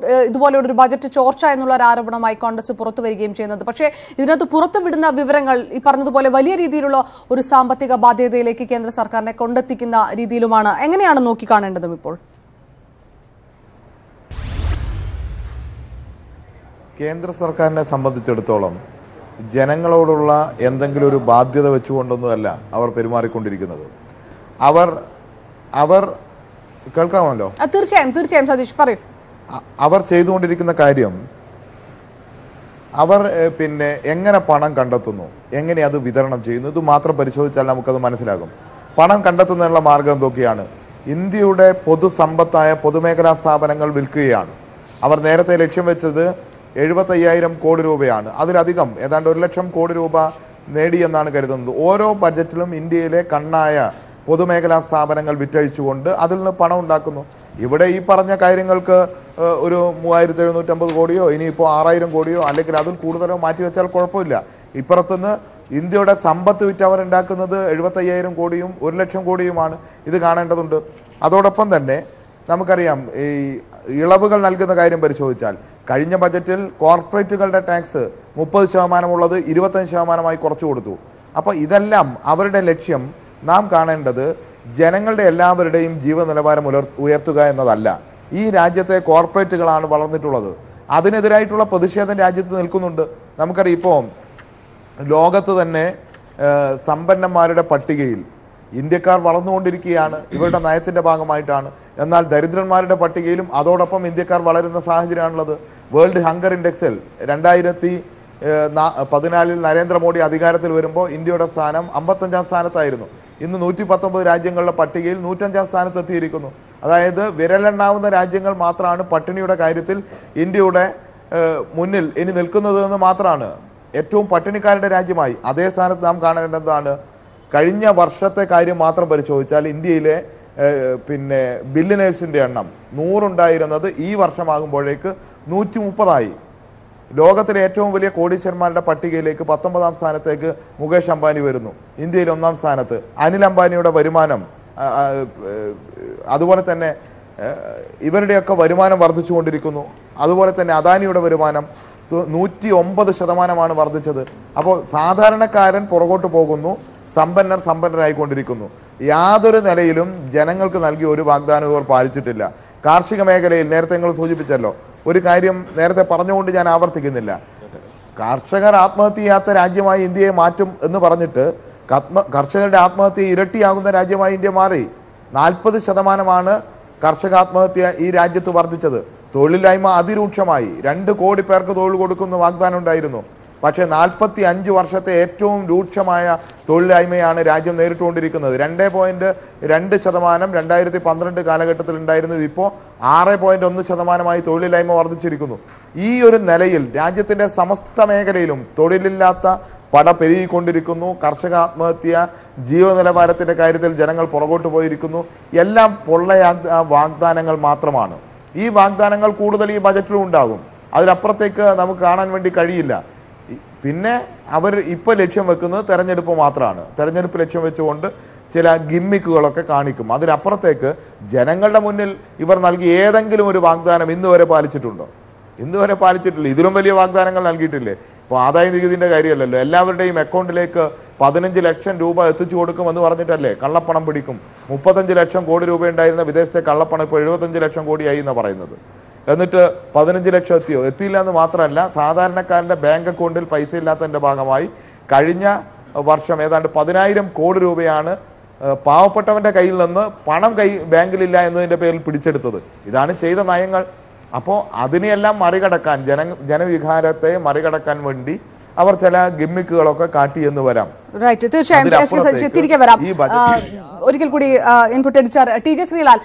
ഇതുപോലെയുള്ള ഒരു ബജറ്റ് ചോർച്ച എന്നുള്ള ഒരു ആരോപണമായി കോൺഗ്രസ് പുറത്തു വരികയും ചെയ്യുന്നത്. പക്ഷേ ഇതിനകത്ത് പുറത്തുവിടുന്ന വിവരങ്ങൾ ഈ പറഞ്ഞതുപോലെ വലിയ രീതിയിലുള്ള ഒരു സാമ്പത്തിക ബാധ്യതയിലേക്ക് കേന്ദ്ര സർക്കാരിനെ കൊണ്ടെത്തിക്കുന്ന രീതിയിലുമാണ്. എങ്ങനെയാണ് നോക്കിക്കാണേണ്ടതും ഇപ്പോൾ? കേന്ദ്ര സർക്കാരിനെ സംബന്ധിച്ചിടത്തോളം ജനങ്ങളോടുള്ള എന്തെങ്കിലും ഒരു ബാധ്യത വെച്ചുകൊണ്ടൊന്നുമല്ല അവർ പെരുമാറിക്കൊണ്ടിരിക്കുന്നത്. അവർ കേൾക്കാമല്ലോ? തീർച്ചയായും സതീഷ് പറയൂ. അവർ ചെയ്തുകൊണ്ടിരിക്കുന്ന കാര്യം, അവർ എങ്ങനെ പണം കണ്ടെത്തുന്നു, എങ്ങനെ അത് വിതരണം ചെയ്യുന്നു, ഇത് മാത്രം പരിശോധിച്ചാൽ നമുക്കത് മനസ്സിലാകും. പണം കണ്ടെത്തുന്നതിനുള്ള മാർഗം എന്തൊക്കെയാണ്? ഇന്ത്യയുടെ പൊതുസമ്പത്തായ പൊതുമേഖലാ സ്ഥാപനങ്ങൾ വിൽക്കുകയാണ്. അവർ നേരത്തെ ലക്ഷ്യം വെച്ചത് 75,000 കോടി രൂപയാണ്. അതിലധികം ഏതാണ്ട് 1 ലക്ഷം കോടി രൂപ നേടിയെന്നാണ് കരുതുന്നത്. ഓരോ ബജറ്റിലും ഇന്ത്യയിലെ കണ്ണായ പൊതുമേഖലാ സ്ഥാപനങ്ങൾ വിറ്റഴിച്ചുകൊണ്ട് അതിൽ നിന്ന് പണം ഉണ്ടാക്കുന്നു. ഇവിടെ ഈ പറഞ്ഞ കാര്യങ്ങൾക്ക് ഒരു 3,750 കോടിയോ ഇനിയിപ്പോൾ 6,000 കോടിയോ അല്ലെങ്കിൽ അതിൽ കൂടുതലോ മാറ്റിവെച്ചാൽ കുഴപ്പമില്ല. ഇപ്പുറത്തുനിന്ന് ഇന്ത്യയുടെ സമ്പത്ത് വിറ്റ് അവർ ഉണ്ടാക്കുന്നത് 75,000 കോടിയും 1 ലക്ഷം കോടിയുമാണ്. ഇത് കാണേണ്ടതുണ്ട്. അതോടൊപ്പം തന്നെ നമുക്കറിയാം, ഈ ഇളവുകൾ നൽകുന്ന കാര്യം പരിശോധിച്ചാൽ കഴിഞ്ഞ ബജറ്റിൽ കോർപ്പറേറ്റുകളുടെ ടാക്സ് 30% ഉള്ളത് 25% കുറച്ചു കൊടുത്തു. അപ്പോൾ ഇതെല്ലാം അവരുടെ ലക്ഷ്യം നാം കാണേണ്ടത് ജനങ്ങളുടെ എല്ലാവരുടെയും ജീവന നിലവാരം ഉയർത്തുക എന്നതല്ല. ഈ രാജ്യത്തെ കോർപ്പറേറ്റുകളാണ് വളർന്നിട്ടുള്ളത്. അതിനെതിരായിട്ടുള്ള പ്രതിഷേധം രാജ്യത്ത് നിൽക്കുന്നുണ്ട്. നമുക്കറിയാം, ഇപ്പോൾ ലോകത്ത് തന്നെ സമ്പന്നന്മാരുടെ പട്ടികയിൽ ഇന്ത്യക്കാർ വളർന്നുകൊണ്ടിരിക്കുകയാണ്. ഇവരുടെ നയത്തിൻ്റെ ഭാഗമായിട്ടാണ്. എന്നാൽ ദരിദ്രന്മാരുടെ പട്ടികയിലും അതോടൊപ്പം ഇന്ത്യക്കാർ വളരുന്ന സാഹചര്യമാണുള്ളത്. വേൾഡ് ഹങ്കർ ഇൻഡെക്സിൽ 2014 നരേന്ദ്രമോദി അധികാരത്തിൽ വരുമ്പോൾ ഇന്ത്യയുടെ സ്ഥാനം 55-ാം സ്ഥാനത്തായിരുന്നു. ഇന്ന് 119 രാജ്യങ്ങളുടെ പട്ടികയിൽ 105-ാം സ്ഥാനത്തെത്തിയിരിക്കുന്നു. അതായത് വിരലെണ്ണാവുന്ന രാജ്യങ്ങൾ മാത്രമാണ് പട്ടിണിയുടെ കാര്യത്തിൽ ഇന്ത്യയുടെ മുന്നിൽ ഇനി നിൽക്കുന്നത് എന്ന് മാത്രമാണ്. ഏറ്റവും പട്ടിണിക്കാരുടെ രാജ്യമായി അതേ സ്ഥാനത്ത് നാം കാണേണ്ടതാണ്. കഴിഞ്ഞ വർഷത്തെ കാര്യം മാത്രം പരിശോധിച്ചാൽ ഇന്ത്യയിലെ ബില്യനേഴ്സിൻ്റെ എണ്ണം 100 ഉണ്ടായിരുന്നത് ഈ വർഷമാകുമ്പോഴേക്ക് 130 ലോകത്തിലെ ഏറ്റവും വലിയ കോടീശ്വരന്മാരുടെ പട്ടികയിലേക്ക് 19-ാം സ്ഥാനത്തേക്ക് മുകേഷ് അംബാനി വരുന്നു. ഇന്ത്യയിൽ 1-ാം സ്ഥാനത്ത് അനിൽ അംബാനിയുടെ വരുമാനം, അതുപോലെ തന്നെ ഇവരുടെയൊക്കെ വരുമാനം വർദ്ധിച്ചുകൊണ്ടിരിക്കുന്നു. അതുപോലെ തന്നെ അദാനിയുടെ വരുമാനം 109% വർദ്ധിച്ചത്. അപ്പോൾ സാധാരണക്കാരൻ പുറകോട്ട് പോകുന്നു, സമ്പന്നരായിക്കൊണ്ടിരിക്കുന്നു. യാതൊരു നിലയിലും ജനങ്ങൾക്ക് നൽകിയ ഒരു വാഗ്ദാനവും അവർ പാലിച്ചിട്ടില്ല. കാർഷിക മേഖലയിൽ നേരത്തെ നിങ്ങൾ സൂചിപ്പിച്ചല്ലോ, ഒരു കാര്യം നേരത്തെ പറഞ്ഞുകൊണ്ട് ഞാൻ ആവർത്തിക്കുന്നില്ല. കർഷകർ ആത്മഹത്യ ചെയ്യാത്ത രാജ്യമായി ഇന്ത്യയെ മാറ്റും എന്ന് പറഞ്ഞിട്ട് കർഷകരുടെ ആത്മഹത്യ ഇരട്ടിയാകുന്ന രാജ്യമായി ഇന്ത്യ മാറി. 40% കർഷക ആത്മഹത്യ ഈ രാജ്യത്ത് വർദ്ധിച്ചത്. തൊഴിലില്ലായ്മ അതിരൂക്ഷമായി. 2 കോടി പേർക്ക് തൊഴിൽ കൊടുക്കുന്ന വാഗ്ദാനം ഉണ്ടായിരുന്നു. പക്ഷേ 45 വർഷത്തെ ഏറ്റവും രൂക്ഷമായ തൊഴിലില്ലായ്മയാണ് രാജ്യം നേരിട്ടുകൊണ്ടിരിക്കുന്നത്. 2.2% 2012 കാലഘട്ടത്തിൽ ഉണ്ടായിരുന്നത് ഇപ്പോൾ 6.1% തൊഴിലില്ലായ്മ വർദ്ധിച്ചിരിക്കുന്നു. ഈ ഒരു നിലയിൽ രാജ്യത്തിൻ്റെ സമസ്ത മേഖലയിലും തൊഴിലില്ലാത്ത പട പെരുകിക്കൊണ്ടിരിക്കുന്നു. കർഷക ആത്മഹത്യ, ജീവ നിലവാരത്തിൻ്റെ കാര്യത്തിൽ ജനങ്ങൾ പുറകോട്ട് പോയിരിക്കുന്നു. എല്ലാം പൊള്ളയ വാഗ്ദാനങ്ങൾ മാത്രമാണ്. ഈ വാഗ്ദാനങ്ങൾ കൂടുതൽ ഈ ബജറ്റിലും ഉണ്ടാകും. അതിലപ്പുറത്തേക്ക് നമുക്ക് കാണാൻ വേണ്ടി കഴിയില്ല. പിന്നെ അവർ ഇപ്പോൾ ലക്ഷ്യം വെക്കുന്നത് തെരഞ്ഞെടുപ്പ് മാത്രമാണ്. തെരഞ്ഞെടുപ്പ് ലക്ഷ്യം വെച്ചുകൊണ്ട് ചില ഗിമ്മിക്കുകളൊക്കെ കാണിക്കും. അതിനപ്പുറത്തേക്ക് ജനങ്ങളുടെ മുന്നിൽ ഇവർ നൽകിയ ഏതെങ്കിലും ഒരു വാഗ്ദാനം ഇന്ന് വരെ പാലിച്ചിട്ടുണ്ടോ? ഇന്ന് വരെ പാലിച്ചിട്ടില്ല. ഇതിലും വലിയ വാഗ്ദാനങ്ങൾ നൽകിയിട്ടില്ലേ? ഇപ്പോൾ ആദായ നികുതിൻ്റെ കാര്യമല്ലല്ലോ, എല്ലാവരുടെയും അക്കൗണ്ടിലേക്ക് 15 ലക്ഷം രൂപ എത്തിച്ചു കൊടുക്കുമെന്ന് പറഞ്ഞിട്ടല്ലേ കള്ളപ്പണം പിടിക്കും. 35 ലക്ഷം കോടി രൂപ ഉണ്ടായിരുന്ന വിദേശത്തെ കള്ളപ്പണം ഇപ്പോൾ 75 ലക്ഷം കോടിയായി എന്നാണ് പറയുന്നത്. എന്നിട്ട് 15 ലക്ഷം എത്തിയില്ല എന്ന് മാത്രമല്ല, സാധാരണക്കാരൻ്റെ ബാങ്ക് അക്കൗണ്ടിൽ പൈസ ഇല്ലാത്തതിൻ്റെ ഭാഗമായി കഴിഞ്ഞ വർഷം ഏതാണ്ട് 10,000 കോടി രൂപയാണ് പാവപ്പെട്ടവൻ്റെ കയ്യിൽ നിന്ന് പണം ബാങ്കിലില്ല എന്നതിൻ്റെ പേരിൽ പിടിച്ചെടുത്തത്. ഇതാണ് ചെയ്ത നയങ്ങൾ. അപ്പോൾ അതിനെയെല്ലാം മറികടക്കാൻ, ജനവികാരത്തെ മറികടക്കാൻ വേണ്ടി അവർ ചില ഗിമ്മിക്കുകളൊക്കെ കാട്ടി എന്ന് വരാം. തീർച്ചയായും തിരികെ വരാം. ഒരിക്കൽ കൂടി input editor T J Sreelal,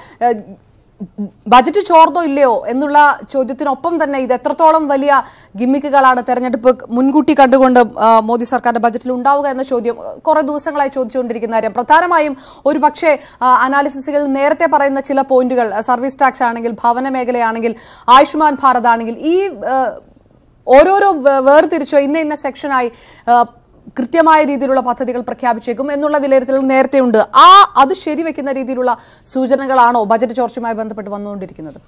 budget ചോർന്നോ ഇല്ലയോ എന്നുള്ള ചോദ്യത്തിനൊപ്പം തന്നെ ഇത് എത്രത്തോളം വലിയ ഗിമ്മിക്കുകളാണ് തെരഞ്ഞെടുപ്പ് മുൻകൂട്ടി കണ്ടുകൊണ്ട് മോദി സർക്കാരിന്റെ ബജറ്റിൽ ഉണ്ടാവുക എന്ന ചോദ്യം കുറെ ദിവസങ്ങളായി ചോദിച്ചുകൊണ്ടിരിക്കുന്ന കാര്യം. പ്രധാനമായും ഒരു പക്ഷേ അനാലിസിസുകൾ നേരത്തെ പറയുന്ന ചില പോയിന്റുകൾ, സർവീസ് ടാക്സ് ആണെങ്കിൽ, ഭവന മേഖലയാണെങ്കിൽ, ആയുഷ്മാൻ ഭാരത് ആണെങ്കിൽ, ഈ ഓരോരോ വേർതിരിച്ചോ ഇന്ന സെക്ഷനായി കൃത്യമായ രീതിയിലുള്ള പദ്ധതികൾ പ്രഖ്യാപിച്ചേക്കും എന്നുള്ള വിലയിരുത്തൽ നേരത്തെയുണ്ട്. അത് ശരിവെക്കുന്ന രീതിയിലുള്ള സൂചനകളാണോ ബജറ്റ് ചോർച്ചയുമായി ബന്ധപ്പെട്ട് വന്നുകൊണ്ടിരിക്കുന്നത്?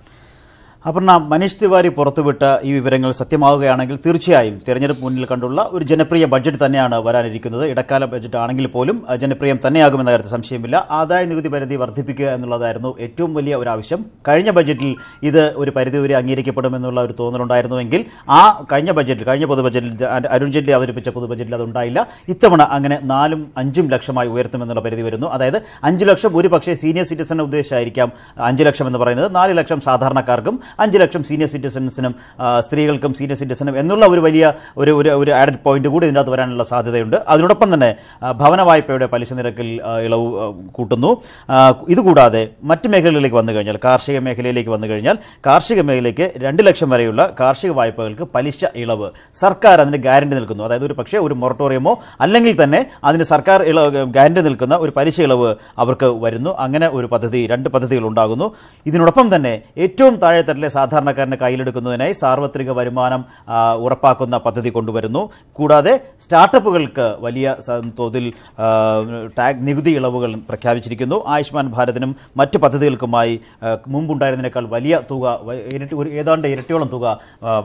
അപർണ, മനീഷ് തിവാരി പുറത്തുവിട്ട ഈ വിവരങ്ങൾ സത്യമാവുകയാണെങ്കിൽ തീർച്ചയായും തെരഞ്ഞെടുപ്പ് മുന്നിൽ കണ്ടുള്ള ഒരു ജനപ്രിയ ബഡ്ജറ്റ് തന്നെയാണ് വരാനിരിക്കുന്നത്. ഇടക്കാല ബഡ്ജറ്റ് ആണെങ്കിൽ പോലും ജനപ്രിയം തന്നെയാകുമെന്ന കാര്യത്തിൽ സംശയമില്ല. ആദായ നികുതി പരിധി വർദ്ധിപ്പിക്കുക എന്നുള്ളതായിരുന്നു ഏറ്റവും വലിയ ഒരു ആവശ്യം. കഴിഞ്ഞ ബഡ്ജറ്റിൽ ഇത് ഒരു പരിധിവരെ അംഗീകരിക്കപ്പെടുമെന്നുള്ള ഒരു തോന്നലുണ്ടായിരുന്നുവെങ്കിൽ ആ കഴിഞ്ഞ പൊതുബഡ്ജറ്റിൽ അരുൺ ജെയ്റ്റ്ലി അവതരിപ്പിച്ച പൊതുബഡ്ജറ്റിൽ അതുണ്ടായില്ല. ഇത്തവണ അങ്ങനെ 4-5 ലക്ഷമായി ഉയർത്തുമെന്നുള്ള പരിധി വരുന്നു. അതായത് 5 ലക്ഷം ഒരു പക്ഷേ സീനിയർ സിറ്റിസനെ ഉദ്ദേശിച്ചായിരിക്കാം 5 ലക്ഷം എന്ന് പറയുന്നത്. 4 ലക്ഷം സാധാരണക്കാർക്കും 5 ലക്ഷം സീനിയർ സിറ്റിസൺസിനും സ്ത്രീകൾക്കും സീനിയർ സിറ്റിസനും എന്നുള്ള ഒരു വലിയ ഒരു ആഡഡ് പോയിന്റ് കൂടി ഇതിനകത്ത് വരാനുള്ള സാധ്യതയുണ്ട്. അതിനോടൊപ്പം തന്നെ ഭവന വായ്പയുടെ പലിശ നിരക്കിൽ ഇളവ് കൂട്ടുന്നു. ഇതുകൂടാതെ മറ്റ് മേഖലകളിലേക്ക് വന്നു കഴിഞ്ഞാൽ, കാർഷിക മേഖലയിലേക്ക് വന്നു കഴിഞ്ഞാൽ, കാർഷിക മേഖലയ്ക്ക് 2 ലക്ഷം വരെയുള്ള കാർഷിക വായ്പകൾക്ക് പലിശ ഇളവ് സർക്കാർ അതിന് ഗ്യാരണ്ടി നിൽക്കുന്നു. അതായത് ഒരു പക്ഷേ ഒരു മൊറട്ടോറിയമോ അല്ലെങ്കിൽ തന്നെ അതിന് സർക്കാർ ഗ്യാരണ്ടി നിൽക്കുന്ന ഒരു പലിശ ഇളവ് അവർക്ക് വരുന്നു. അങ്ങനെ ഒരു പദ്ധതി, 2 പദ്ധതികൾ ഉണ്ടാകുന്നു. ഇതിനോടൊപ്പം തന്നെ ഏറ്റവും താഴെത്തട്ടിലെ സാധാരണക്കാരന്റെ കയ്യിലെടുക്കുന്നതിനായി സാർവത്രിക വരുമാനം ഉറപ്പാക്കുന്ന പദ്ധതി കൊണ്ടുവരുന്നു. കൂടാതെ സ്റ്റാർട്ടപ്പുകൾക്ക് വലിയ തോതിൽ നികുതി ഇളവുകൾ പ്രഖ്യാപിച്ചിരിക്കുന്നു. ആയുഷ്മാൻ ഭാരതിനും മറ്റ് പദ്ധതികൾക്കുമായി മുമ്പുണ്ടായിരുന്നതിനേക്കാൾ വലിയ തുക, ഏതാണ്ട് ഇരട്ടിയോളം തുക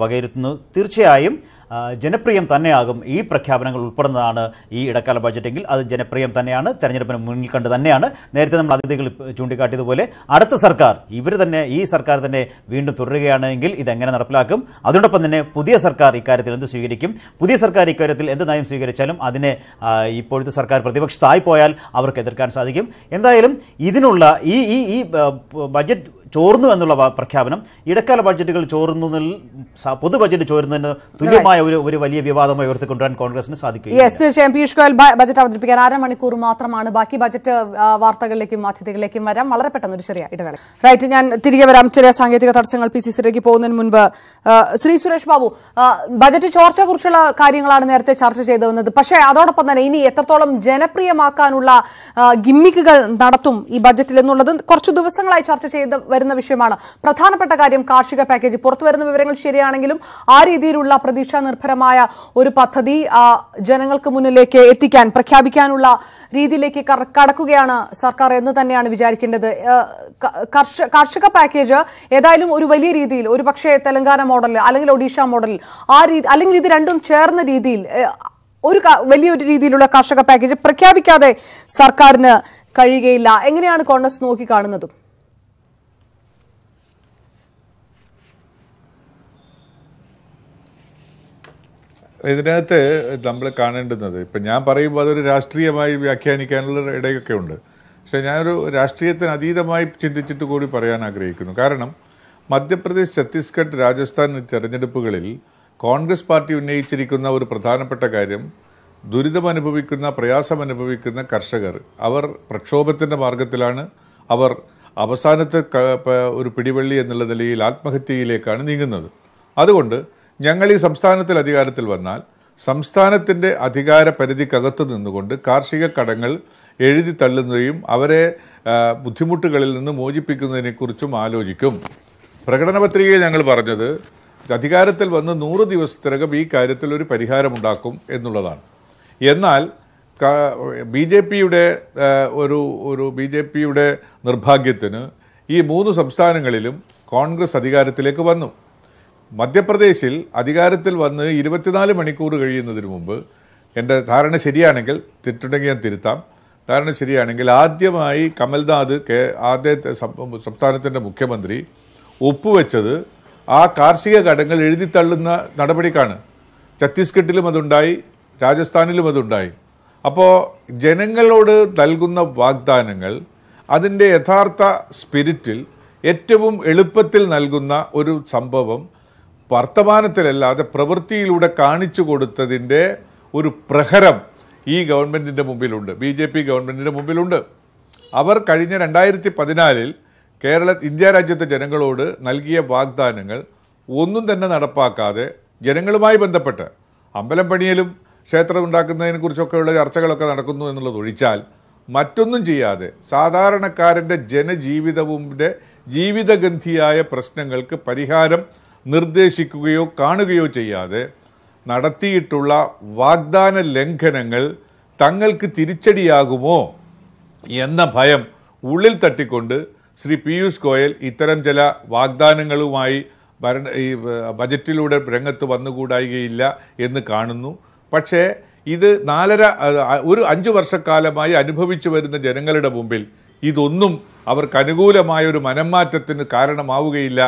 വകയിരുത്തുന്നു. തീർച്ചയായും ജനപ്രിയം തന്നെയാകും ഈ പ്രഖ്യാപനങ്ങൾ ഉൾപ്പെടുന്നതാണ് ഈ ഇടക്കാല ബഡ്ജറ്റെങ്കിൽ അത് ജനപ്രിയം തന്നെയാണ്. തെരഞ്ഞെടുപ്പിന് മുന്നിൽ കണ്ട് തന്നെയാണ്. നേരത്തെ നമ്മൾ അതിഥികൾ ചൂണ്ടിക്കാട്ടിയതുപോലെ അടുത്ത സർക്കാർ, ഈ സർക്കാർ തന്നെ വീണ്ടും തുടരുകയാണെങ്കിൽ ഇതെങ്ങനെ നടപ്പിലാക്കും? അതോടൊപ്പം തന്നെ പുതിയ സർക്കാർ ഇക്കാര്യത്തിൽ എന്ത് സ്വീകരിക്കും? പുതിയ സർക്കാർ ഇക്കാര്യത്തിൽ എന്ത് നയം സ്വീകരിച്ചാലും അതിനെ ഇപ്പോഴത്തെ സർക്കാർ പ്രതിപക്ഷത്തായി പോയാൽ അവർക്ക് എതിർക്കാൻ സാധിക്കും. എന്തായാലും ഇതിനുള്ള ഈ ബഡ്ജറ്റ് ചോർന്നു എന്നുള്ള പ്രഖ്യാപനം ഇടക്കാല ബഡ്ജറ്റുകൾ ചോർന്നതിൽ പൊതു ബഡ്ജറ്റ് ചോരുന്നതിന് തുല്യമായ ഒരു വലിയ വിവാദമായി ഉയർത്തിക്കൊണ്ടുവരാൻ കോൺഗ്രസിന് സാധിക്കും. തീർച്ചയായും പീയൂഷ് ഗോയൽ ബജറ്റ് അവതരിപ്പിക്കാൻ 1/2 മണിക്കൂർ മാത്രമാണ് ബാക്കി. ബജറ്റ് വാർത്തകളിലേക്കും അതിഥികളിലേക്കും വരാം. വളരെ പെട്ടെന്ന് ഒരു ചെറിയ ഇടവേള. റൈറ്റ്, ഞാൻ തിരികെ വരാം. ചെറിയ സാങ്കേതിക തടസ്സങ്ങൾ PCCയിലേക്ക് പോകുന്നതിന് മുൻപ് ശ്രീ സുരേഷ് ബാബു, ബജറ്റ് ചോർച്ചയെ കുറിച്ചുള്ള കാര്യങ്ങളാണ് നേരത്തെ ചർച്ച ചെയ്തു വന്നത്. പക്ഷേ അതോടൊപ്പം തന്നെ ഇനി എത്രത്തോളം ജനപ്രിയമാക്കാനുള്ള ഗിമ്മിക്കുകൾ നടത്തും ഈ ബജറ്റിൽ എന്നുള്ളത് കുറച്ചു ദിവസങ്ങളായി ചർച്ച ചെയ്ത് വരുന്ന വിഷയമാണ്. പ്രധാനപ്പെട്ട കാര്യം കാർഷിക പാക്കേജ്. പുറത്തുവരുന്ന വിവരങ്ങൾ ശരിയാണെങ്കിലും ആ രീതിയിലുള്ള പ്രതീക്ഷാ നിർഭരമായ ഒരു പദ്ധതി ജനങ്ങൾക്ക് മുന്നിലേക്ക് എത്തിക്കാൻ, പ്രഖ്യാപിക്കാനുള്ള രീതിയിലേക്ക് കടക്കുകയാണ് സർക്കാർ എന്ന് തന്നെയാണ് വിചാരിക്കേണ്ടത്. കാർഷിക പാക്കേജ് ഏതായാലും ഒരു വലിയ രീതിയിൽ, ഒരു പക്ഷേ തെലങ്കാന മോഡലിൽ അല്ലെങ്കിൽ ഒഡീഷ മോഡലിൽ അല്ലെങ്കിൽ ഇത് രണ്ടും ചേർന്ന രീതിയിൽ വലിയൊരു രീതിയിലുള്ള കാർഷിക പാക്കേജ് പ്രഖ്യാപിക്കാതെ സർക്കാരിന് കഴിയുകയില്ല. എങ്ങനെയാണ് കോൺഗ്രസ് നോക്കിക്കാണുന്നതും? ഇതിനകത്ത് നമ്മൾ കാണേണ്ടുന്നത്, ഇപ്പം ഞാൻ പറയുമ്പോൾ അതൊരു രാഷ്ട്രീയമായി വ്യാഖ്യാനിക്കാനുള്ള ഇടയൊക്കെ ഉണ്ട്. പക്ഷെ ഞാനൊരു രാഷ്ട്രീയത്തിന് അതീതമായി ചിന്തിച്ചിട്ട് കൂടി പറയാൻ ആഗ്രഹിക്കുന്നു. കാരണം മധ്യപ്രദേശ്, ഛത്തീസ്ഗഡ്, രാജസ്ഥാൻ തെരഞ്ഞെടുപ്പുകളിൽ കോൺഗ്രസ് പാർട്ടി ഉന്നയിച്ചിരിക്കുന്ന ഒരു പ്രധാനപ്പെട്ട കാര്യം, ദുരിതമനുഭവിക്കുന്ന, പ്രയാസമനുഭവിക്കുന്ന കർഷകർ, അവർ പ്രക്ഷോഭത്തിൻ്റെ മാർഗത്തിലാണ്. അവർ അവസാനത്തെ ഒരു പിടിവള്ളി എന്നുള്ള നിലയിൽ ആത്മഹത്യയിലേക്കാണ് നീങ്ങുന്നത്. അതുകൊണ്ട് ഞങ്ങൾ ഈ സംസ്ഥാനത്തിൽ അധികാരത്തിൽ വന്നാൽ സംസ്ഥാനത്തിൻ്റെ അധികാര പരിധിക്കകത്ത് നിന്നുകൊണ്ട് കാർഷിക കടങ്ങൾ എഴുതി തള്ളുന്നതും അവരെ ബുദ്ധിമുട്ടുകളിൽ നിന്ന് മോചിപ്പിക്കുന്നതിനെക്കുറിച്ചും ആലോചിക്കും. പ്രകടന പത്രികയിൽ ഞങ്ങൾ പറഞ്ഞത് അധികാരത്തിൽ വന്ന് 100 ദിവസത്തിനകം ഈ കാര്യത്തിൽ ഒരു പരിഹാരമുണ്ടാക്കും എന്നുള്ളതാണ്. എന്നാൽ BJPയുടെ നിർഭാഗ്യത്തിന് ഈ 3 സംസ്ഥാനങ്ങളിലും കോൺഗ്രസ് അധികാരത്തിലേക്ക് വന്നു. മധ്യപ്രദേശിൽ അധികാരത്തിൽ വന്ന് 24 മണിക്കൂർ കഴിയുന്നതിന് മുമ്പ്, എൻ്റെ ധാരണ ശരിയാണെങ്കിൽ, തെറ്റുണ്ടെങ്കിൽ ഞാൻ തിരുത്താം, ധാരണ ശരിയാണെങ്കിൽ ആദ്യമായി കമൽനാഥ് ആദ്യത്തെ സംസ്ഥാനത്തിൻ്റെ മുഖ്യമന്ത്രി ഒപ്പുവെച്ചത് ആ കാർഷിക കടങ്ങൾ എഴുതിത്തള്ളുന്ന നടപടിക്കാണ്. ഛത്തീസ്ഗഡിലും അതുണ്ടായി, രാജസ്ഥാനിലും അതുണ്ടായി. അപ്പോൾ ജനങ്ങളോട് നൽകുന്ന വാഗ്ദാനങ്ങൾ അതിൻ്റെ യഥാർത്ഥ സ്പിരിറ്റിൽ ഏറ്റവും എളുപ്പത്തിൽ നൽകുന്ന ഒരു സംഭവം വർത്തമാനത്തിലല്ലാതെ പ്രവൃത്തിയിലൂടെ കാണിച്ചു കൊടുത്തതിൻ്റെ ഒരു പ്രഹരം ഈ ഗവൺമെൻറ്റിൻ്റെ മുമ്പിലുണ്ട്, BJP ഗവൺമെൻറ്റിൻ്റെ മുമ്പിലുണ്ട്. അവർ കഴിഞ്ഞ 2014 ഇന്ത്യ രാജ്യത്തെ ജനങ്ങളോട് നൽകിയ വാഗ്ദാനങ്ങൾ ഒന്നും തന്നെ നടപ്പാക്കാതെ ജനങ്ങളുമായി ബന്ധപ്പെട്ട് അമ്പലം പണിയലും ക്ഷേത്രം ഉണ്ടാക്കുന്നതിനെ കുറിച്ചൊക്കെയുള്ള ചർച്ചകളൊക്കെ നടക്കുന്നു എന്നുള്ളത് ഒഴിച്ചാൽ മറ്റൊന്നും ചെയ്യാതെ സാധാരണക്കാരൻ്റെ ജനജീവിതവുടെ ജീവിതഗന്ധിയായ പ്രശ്നങ്ങൾക്ക് പരിഹാരം നിർദ്ദേശിക്കുകയോ കാണുകയോ ചെയ്യാതെ നടത്തിയിട്ടുള്ള വാഗ്ദാന ലംഘനങ്ങൾ തങ്ങൾക്ക് തിരിച്ചടിയാകുമോ എന്ന ഭയം ഉള്ളിൽ തട്ടിക്കൊണ്ട് ശ്രീ പീയൂഷ് ഗോയൽ ഇത്തരം ചില വാഗ്ദാനങ്ങളുമായി ഈ ബജറ്റിലൂടെ രംഗത്ത് വന്നുകൂടായികയില്ല എന്ന് കാണുന്നു. പക്ഷേ ഇത് 5 വർഷക്കാലമായി അനുഭവിച്ചു വരുന്ന ജനങ്ങളുടെ മുമ്പിൽ ഇതൊന്നും അവർക്ക് അനുകൂലമായ ഒരു മനംമാറ്റത്തിന് കാരണമാവുകയില്ല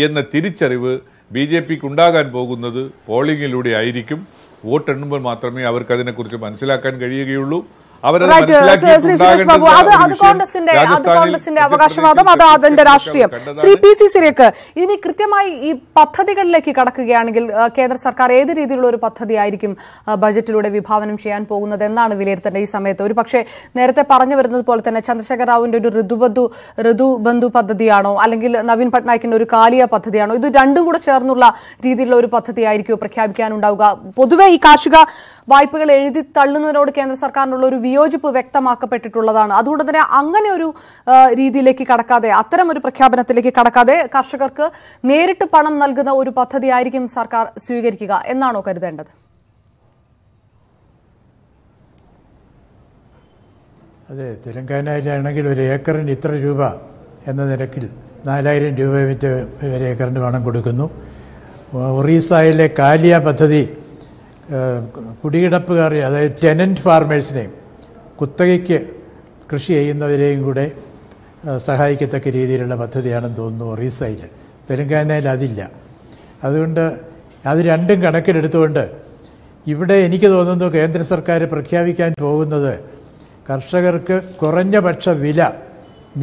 എന്ന തിരിച്ചറിവ് BJPക്ക് ഉണ്ടാകാൻ പോകുന്നത് പോളിംഗിലൂടെ ആയിരിക്കും. വോട്ടെണ്ണുമ്പോൾ മാത്രമേ അവർക്ക് അതിനെക്കുറിച്ച് മനസ്സിലാക്കാൻ കഴിയുകയുള്ളൂ. കോൺഗ്രസിന്റെ അവകാശവാദം, അത് അതിന്റെ രാഷ്ട്രീയം. ശ്രീ PC സിരേക്ക്, ഇനി കൃത്യമായി ഈ പദ്ധതികളിലേക്ക് കടക്കുകയാണെങ്കിൽ കേന്ദ്ര സർക്കാർ ഏത് രീതിയിലുള്ള ഒരു പദ്ധതി ആയിരിക്കും ബജറ്റിലൂടെ വിഭാവനം ചെയ്യാൻ പോകുന്നത് എന്നാണ് വിലയിരുത്തേണ്ടത് ഈ സമയത്ത്? ഒരു പക്ഷേ നേരത്തെ പറഞ്ഞു വരുന്നത് പോലെ തന്നെ ചന്ദ്രശേഖർ റാവുവിന്റെ ഒരു ഋതുബന്ധു പദ്ധതിയാണോ, അല്ലെങ്കിൽ നവീൻ പട്നായിക്കിന്റെ ഒരു കാലിയ പദ്ധതിയാണോ? ഇത് രണ്ടും കൂടെ ചേർന്നുള്ള രീതിയിലുള്ള ഒരു പദ്ധതി ആയിരിക്കുമോ പ്രഖ്യാപിക്കാനുണ്ടാവുക? പൊതുവെ ഈ കാർഷിക വായ്പകൾ എഴുതി തള്ളുന്നതിനോട് കേന്ദ്ര സർക്കാരിനുള്ള ഒരു വിയോജിപ്പ് വ്യക്തമാക്കപ്പെട്ടിട്ടുള്ളതാണ്. അതുകൊണ്ട് തന്നെ അങ്ങനെ ഒരു രീതിയിലേക്ക് കടക്കാതെ, അത്തരം ഒരു പ്രഖ്യാപനത്തിലേക്ക് കടക്കാതെ കർഷകർക്ക് നേരിട്ട് പണം നൽകുന്ന ഒരു പദ്ധതി ആയിരിക്കും സർക്കാർ സ്വീകരിക്കുക എന്നാണോ കരുതേണ്ടത്? അതെ, തെലങ്കാനയിലാണെങ്കിൽ ഒരു ഏക്കറിന് ഇത്ര രൂപ എന്ന നിരക്കിൽ 4000 രൂപ വെച്ച് ഒരു ഏക്കറിന് പണം കൊടുക്കുന്നു. ഒറീസയിലെ കാലിയ പദ്ധതി കുടികിടപ്പുകാർ, അതായത് ടെനന്റ് ഫാർമേഴ്സിനെയും കുത്തകയ്ക്ക് കൃഷി ചെയ്യുന്നവരെയും കൂടെ സഹായിക്കത്തക്ക രീതിയിലുള്ള പദ്ധതിയാണെന്ന് തോന്നുന്നു ഒറീസയിൽ. തെലങ്കാനയിൽ അതില്ല. അതുകൊണ്ട് അത് രണ്ടും കണക്കിലെടുത്തുകൊണ്ട് ഇവിടെ എനിക്ക് തോന്നുന്നു കേന്ദ്ര സർക്കാർ പ്രഖ്യാപിക്കാൻ പോകുന്നത് കർഷകർക്ക് കുറഞ്ഞ പക്ഷ വില,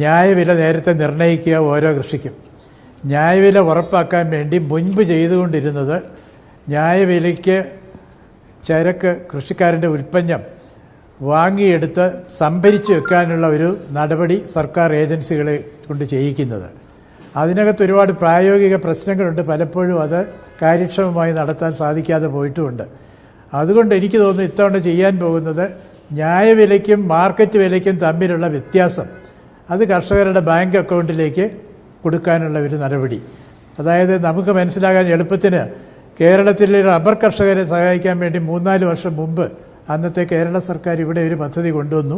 ന്യായവില നേരത്തെ നിർണ്ണയിക്കുക ഓരോ കൃഷിക്കും. ന്യായവില ഉറപ്പാക്കാൻ വേണ്ടി മുൻപ് ചെയ്തുകൊണ്ടിരുന്നത് ന്യായവിലയ്ക്ക് ചരക്ക് കൃഷിക്കാരൻ്റെ ഉൽപ്പന്നം വാങ്ങിയെടുത്ത് സംഭരിച്ച് വെക്കാനുള്ള ഒരു നടപടി സർക്കാർ ഏജൻസികളെ കൊണ്ട് ചെയ്യിക്കുന്നത്. അതിനകത്ത് ഒരുപാട് പ്രായോഗിക പ്രശ്നങ്ങളുണ്ട്. പലപ്പോഴും അത് കാര്യക്ഷമമായി നടത്താൻ സാധിക്കാതെ പോയിട്ടുമുണ്ട്. അതുകൊണ്ട് എനിക്ക് തോന്നുന്നു ഇത്തവണ ചെയ്യാൻ പോകുന്നത് ന്യായവിലയ്ക്കും മാർക്കറ്റ് വിലയ്ക്കും തമ്മിലുള്ള വ്യത്യാസം അത് കർഷകരുടെ ബാങ്ക് അക്കൗണ്ടിലേക്ക് കൊടുക്കാനുള്ള ഒരു നടപടി. അതായത് നമുക്ക് മനസ്സിലാകാൻ എളുപ്പത്തിന് കേരളത്തിലെ റബ്ബർ കർഷകരെ സഹായിക്കാൻ വേണ്ടി 3-4 വർഷം മുമ്പ് അന്നത്തെ കേരള സർക്കാർ ഇവിടെ ഒരു പദ്ധതി കൊണ്ടുവന്നു.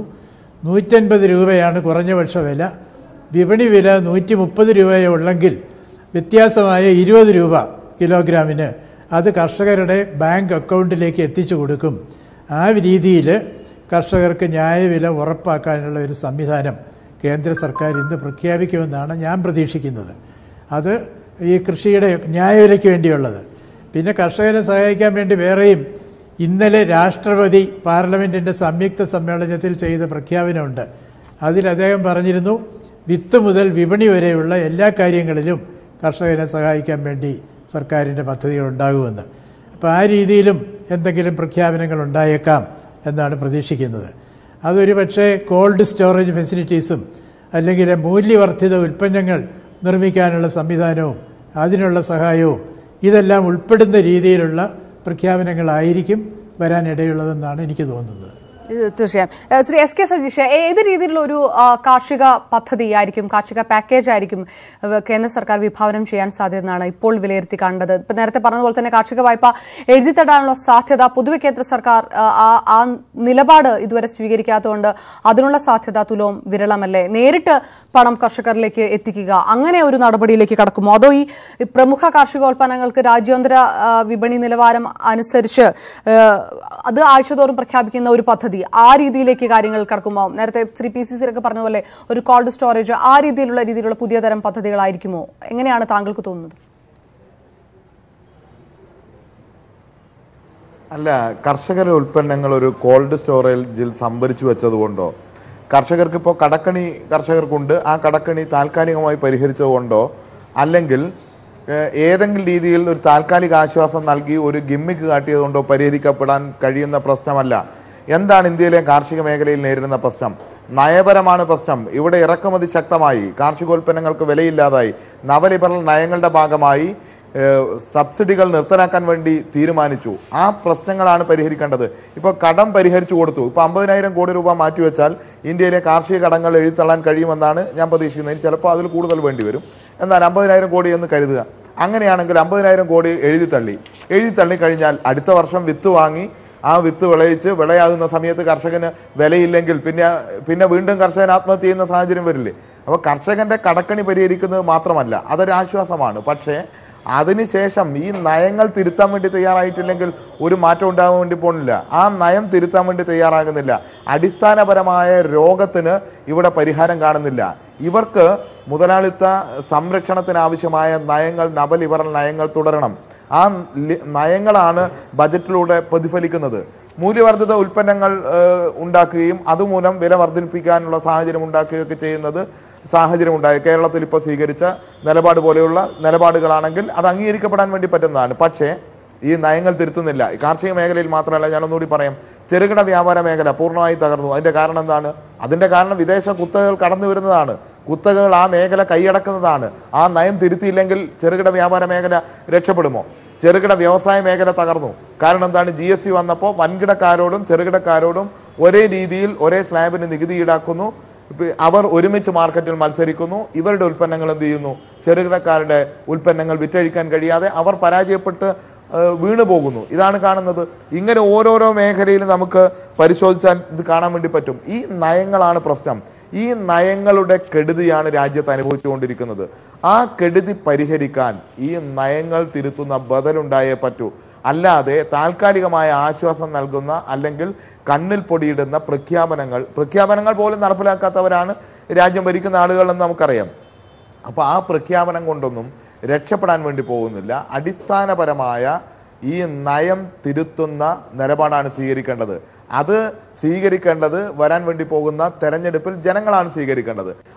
150 രൂപയാണ് കുറഞ്ഞ പക്ഷ വില. വിപണി വില 130 രൂപയേ ഉള്ളെങ്കിൽ വ്യത്യാസമായ 20 രൂപ കിലോഗ്രാമിന് അത് കർഷകരുടെ ബാങ്ക് അക്കൗണ്ടിലേക്ക് എത്തിച്ചു കൊടുക്കും. ആ രീതിയിൽ കർഷകർക്ക് ന്യായവില ഉറപ്പാക്കാനുള്ള ഒരു സംവിധാനം കേന്ദ്ര സർക്കാർ ഇന്ന് പ്രഖ്യാപിക്കുമെന്നാണ് ഞാൻ പ്രതീക്ഷിക്കുന്നത്. അത് ഈ കൃഷിയുടെ ന്യായവിലയ്ക്ക് വേണ്ടിയുള്ളത്. പിന്നെ കർഷകരെ സഹായിക്കാൻ വേണ്ടി വേറെയും ഇന്നലെ രാഷ്ട്രപതി പാർലമെന്റിന്റെ സംയുക്ത സമ്മേളനത്തിൽ ചെയ്ത പ്രഖ്യാപനമുണ്ട്. അതിൽ അദ്ദേഹം പറഞ്ഞിരുന്നു വിത്ത് മുതൽ വിപണി വരെയുള്ള എല്ലാ കാര്യങ്ങളിലും കർഷകരെ സഹായിക്കാൻ വേണ്ടി സർക്കാരിൻ്റെ പദ്ധതികൾ ഉണ്ടാകുമെന്ന്. അപ്പോൾ ആ രീതിയിലും എന്തെങ്കിലും പ്രഖ്യാപനങ്ങൾ ഉണ്ടായേക്കാം എന്നാണ് പ്രതീക്ഷിക്കുന്നത്. അതൊരു പക്ഷേ കോൾഡ് സ്റ്റോറേജ് ഫെസിലിറ്റീസും അല്ലെങ്കിൽ മൂല്യവർദ്ധിത ഉൽപ്പന്നങ്ങൾ നിർമ്മിക്കാനുള്ള സംവിധാനവും അതിനുള്ള സഹായവും ഇതെല്ലാം ഉൾപ്പെടുന്ന രീതിയിലുള്ള പ്രഖ്യാപനങ്ങളായിരിക്കും വരാനിടയുള്ളതെന്നാണ് എനിക്ക് തോന്നുന്നത്. തീർച്ചയായും. ശ്രീ SK സജീഷ്, ഏത് രീതിയിലുള്ള ഒരു കാർഷിക പദ്ധതിയായിരിക്കും, കാർഷിക പാക്കേജ് ആയിരിക്കും കേന്ദ്ര സർക്കാർ വിഭാവനം ചെയ്യാൻ സാധ്യതയെന്നാണ് ഇപ്പോൾ വിലയിരുത്തി കണ്ടത്? ഇപ്പം നേരത്തെ പറഞ്ഞതുപോലെ തന്നെ കാർഷിക വായ്പ എഴുതിത്തടാനുള്ള സാധ്യത പൊതുവെ കേന്ദ്ര സർക്കാർ ആ നിലപാട് ഇതുവരെ സ്വീകരിക്കാത്തതുകൊണ്ട് അതിനുള്ള സാധ്യത തുലോം വിരളമല്ലേ? നേരിട്ട് പണം കർഷകരിലേക്ക് എത്തിക്കുക, അങ്ങനെ ഒരു നടപടിയിലേക്ക് കടക്കുമോ? അതോ ഈ പ്രമുഖ കാർഷികോൽപ്പന്നങ്ങൾക്ക് രാജ്യാന്തര വിപണി നിലവാരം അനുസരിച്ച് അത് ആഴ്ചതോറും പ്രഖ്യാപിക്കുന്ന ഒരു പദ്ധതി, ആ രീതിയിലേക്ക് കാര്യങ്ങൾ കടക്കുമോ? നേരത്തെ ശ്രീ PC സിരൊക്കെ പറഞ്ഞ പോലെ ഒരു കോൾഡ് സ്റ്റോറേജ്, ആ രീതിയിലുള്ള പുതിയ തരം പദ്ധതികളായിരിക്കുമോ? എങ്ങനെയാണ് താങ്കൾക്ക് തോന്നുന്നത്? അല്ല, കർഷകരുടെ ഉൽപ്പന്നങ്ങൾ ഒരു കോൾഡ് സ്റ്റോറേജിൽ സംഭരിച്ചു വെച്ചതുകൊണ്ടോ, കർഷകർക്ക് ഇപ്പോൾ കടക്കണി കർഷകർക്കുണ്ട്, ആ കടക്കണി താൽക്കാലികമായി പരിഹരിച്ചതുകൊണ്ടോ, അല്ലെങ്കിൽ ഏതെങ്കിലും രീതിയിൽ ഒരു താൽക്കാലിക ആശ്വാസം നൽകി ഒരു ഗിമ്മിക്ക് കാട്ടിയതുകൊണ്ടോ പരിഹരിക്കപ്പെടാൻ കഴിയുന്ന പ്രശ്നമല്ല. എന്താണ് ഇന്ത്യയിലെ കാർഷിക മേഖലയിൽ നേരിടുന്ന പ്രശ്നം? നയപരമാണ് പ്രശ്നം. ഇവിടെ ഇറക്കുമതി ശക്തമായി, കാർഷികോൽപ്പന്നങ്ങൾക്ക് വിലയില്ലാതായി, നവലിബറൽ നയങ്ങളുടെ ഭാഗമായി സബ്സിഡികൾ നിർത്തലാക്കാൻ വേണ്ടി തീരുമാനിച്ചു. ആ പ്രശ്നങ്ങളാണ് പരിഹരിക്കേണ്ടത്. ഇപ്പോൾ കടം പരിഹരിച്ചു കൊടുത്തു. ഇപ്പോൾ 50,000 കോടി രൂപ മാറ്റിവെച്ചാൽ ഇന്ത്യയിലെ കാർഷിക കടങ്ങൾ എഴുതിത്തള്ളാൻ കഴിയുമെന്നാണ് ഞാൻ പ്രതീക്ഷിക്കുന്നത്. ചിലപ്പോൾ അതിൽ കൂടുതൽ വേണ്ടി വരും. എന്നാൽ 50,000 കോടി എന്ന് കരുതുക. അങ്ങനെയാണെങ്കിൽ 50,000 കോടി എഴുതിത്തള്ളി കഴിഞ്ഞാൽ അടുത്ത വർഷം വിത്ത് വാങ്ങി ആ വിത്ത് വിളയിച്ച് വിളയാകുന്ന സമയത്ത് കർഷകന് വിലയില്ലെങ്കിൽ പിന്നെ വീണ്ടും കർഷകൻ ആത്മഹത്യ ചെയ്യുന്ന സാഹചര്യം വരില്ലേ? അപ്പോൾ കർഷകന്റെ കടക്കണി പരിഹരിക്കുന്നത് മാത്രമല്ല, അതൊരു ആശ്വാസമാണ്. പക്ഷേ അതിനുശേഷം ഈ നയങ്ങൾ തിരുത്താൻ വേണ്ടി തയ്യാറായിട്ടില്ലെങ്കിൽ ഒരു മാറ്റം ഉണ്ടാകാൻ വേണ്ടി പോകുന്നില്ല. ആ നയം തിരുത്താൻ വേണ്ടി തയ്യാറാകുന്നില്ല. അടിസ്ഥാനപരമായ രോഗത്തിന് ഇവിടെ പരിഹാരം കാണുന്നില്ല. ഇവർക്ക് മുതലാളിത്ത സംരക്ഷണത്തിനാവശ്യമായ നയങ്ങൾ, നവലിബറൽ നയങ്ങൾ തുടരണം. ആ നയങ്ങളാണ് ബജറ്റിലൂടെ പ്രതിഫലിക്കുന്നത്. മൂല്യവർദ്ധിത ഉൽപ്പന്നങ്ങൾ ഉണ്ടാക്കുകയും അതുമൂലം വില വർദ്ധിപ്പിക്കാനുള്ള സാഹചര്യം ഉണ്ടാക്കുകയൊക്കെ ചെയ്യുന്നത് സാഹചര്യമുണ്ടായി. കേരളത്തിൽ ഇപ്പോൾ സ്വീകരിച്ച നിലപാട് പോലെയുള്ള നിലപാടുകളാണെങ്കിൽ അത് അംഗീകരിക്കപ്പെടാൻ വേണ്ടി പറ്റുന്നതാണ്. പക്ഷേ ഈ നയങ്ങൾ തിരുത്തുന്നില്ല. കാർഷിക മേഖലയിൽ മാത്രമല്ല, ഞാനൊന്നുകൂടി പറയാം, ചെറുകിട വ്യാപാര മേഖല പൂർണ്ണമായി തകർന്നു. അതിൻ്റെ കാരണം എന്താണ്? അതിൻ്റെ കാരണം വിദേശ കുത്തകകൾ കടന്നു വരുന്നതാണ്. കുത്തകകൾ ആ മേഖല കൈയടക്കുന്നതാണ്. ആ നയം തിരുത്തിയില്ലെങ്കിൽ ചെറുകിട വ്യാപാര മേഖല രക്ഷപ്പെടുമോ? ചെറുകിട വ്യവസായ മേഖല തകർന്നു. കാരണം എന്താണ്? GST വന്നപ്പോൾ വൻകിടക്കാരോടും ചെറുകിടക്കാരോടും ഒരേ രീതിയിൽ ഒരേ സ്ലാബിന് നികുതി ഈടാക്കുന്നു. അവർ ഒരുമിച്ച് മാർക്കറ്റിൽ മത്സരിക്കുന്നു. ഇവരുടെ ഉൽപ്പന്നങ്ങൾ എന്ത് ചെയ്യുന്നു? ചെറുകിടക്കാരുടെ ഉൽപ്പന്നങ്ങൾ വിറ്റഴിക്കാൻ കഴിയാതെ അവർ പരാജയപ്പെട്ട് വീണു പോകുന്നു. ഇതാണ് കാണുന്നത്. ഇങ്ങനെ ഓരോരോ മേഖലയിൽ നമുക്ക് പരിശോധിച്ചാൽ ഇത് കാണാൻ വേണ്ടി പറ്റും. ഈ നയങ്ങളാണ് പ്രശ്നം. ഈ നയങ്ങളുടെ കെടുതിയാണ് രാജ്യത്ത് അനുഭവിച്ചുകൊണ്ടിരിക്കുന്നത്. ആ കെടുതി പരിഹരിക്കാൻ ഈ നയങ്ങൾ തിരുത്തുന്ന ബദലുണ്ടായേ പറ്റൂ. അല്ലാതെ താൽക്കാലികമായ ആശ്വാസം നൽകുന്ന അല്ലെങ്കിൽ കണ്ണിൽ പൊടിയിടുന്ന പ്രഖ്യാപനങ്ങൾ പോലും നടപ്പിലാക്കാത്തവരാണ് രാജ്യം ഭരിക്കുന്ന ആളുകളെന്ന് നമുക്കറിയാം. അപ്പോൾ ആ പ്രഖ്യാപനം കൊണ്ടൊന്നും രക്ഷപ്പെടാൻ വേണ്ടി പോകുന്നില്ല. അടിസ്ഥാനപരമായ ഈ നയം തിരുത്തുന്ന നിലപാടാണ് സ്വീകരിക്കേണ്ടത്. അത് സ്വീകരിക്കേണ്ടത് വരാൻ വേണ്ടി പോകുന്ന തെരഞ്ഞെടുപ്പിൽ ജനങ്ങളാണ് സ്വീകരിക്കേണ്ടത്.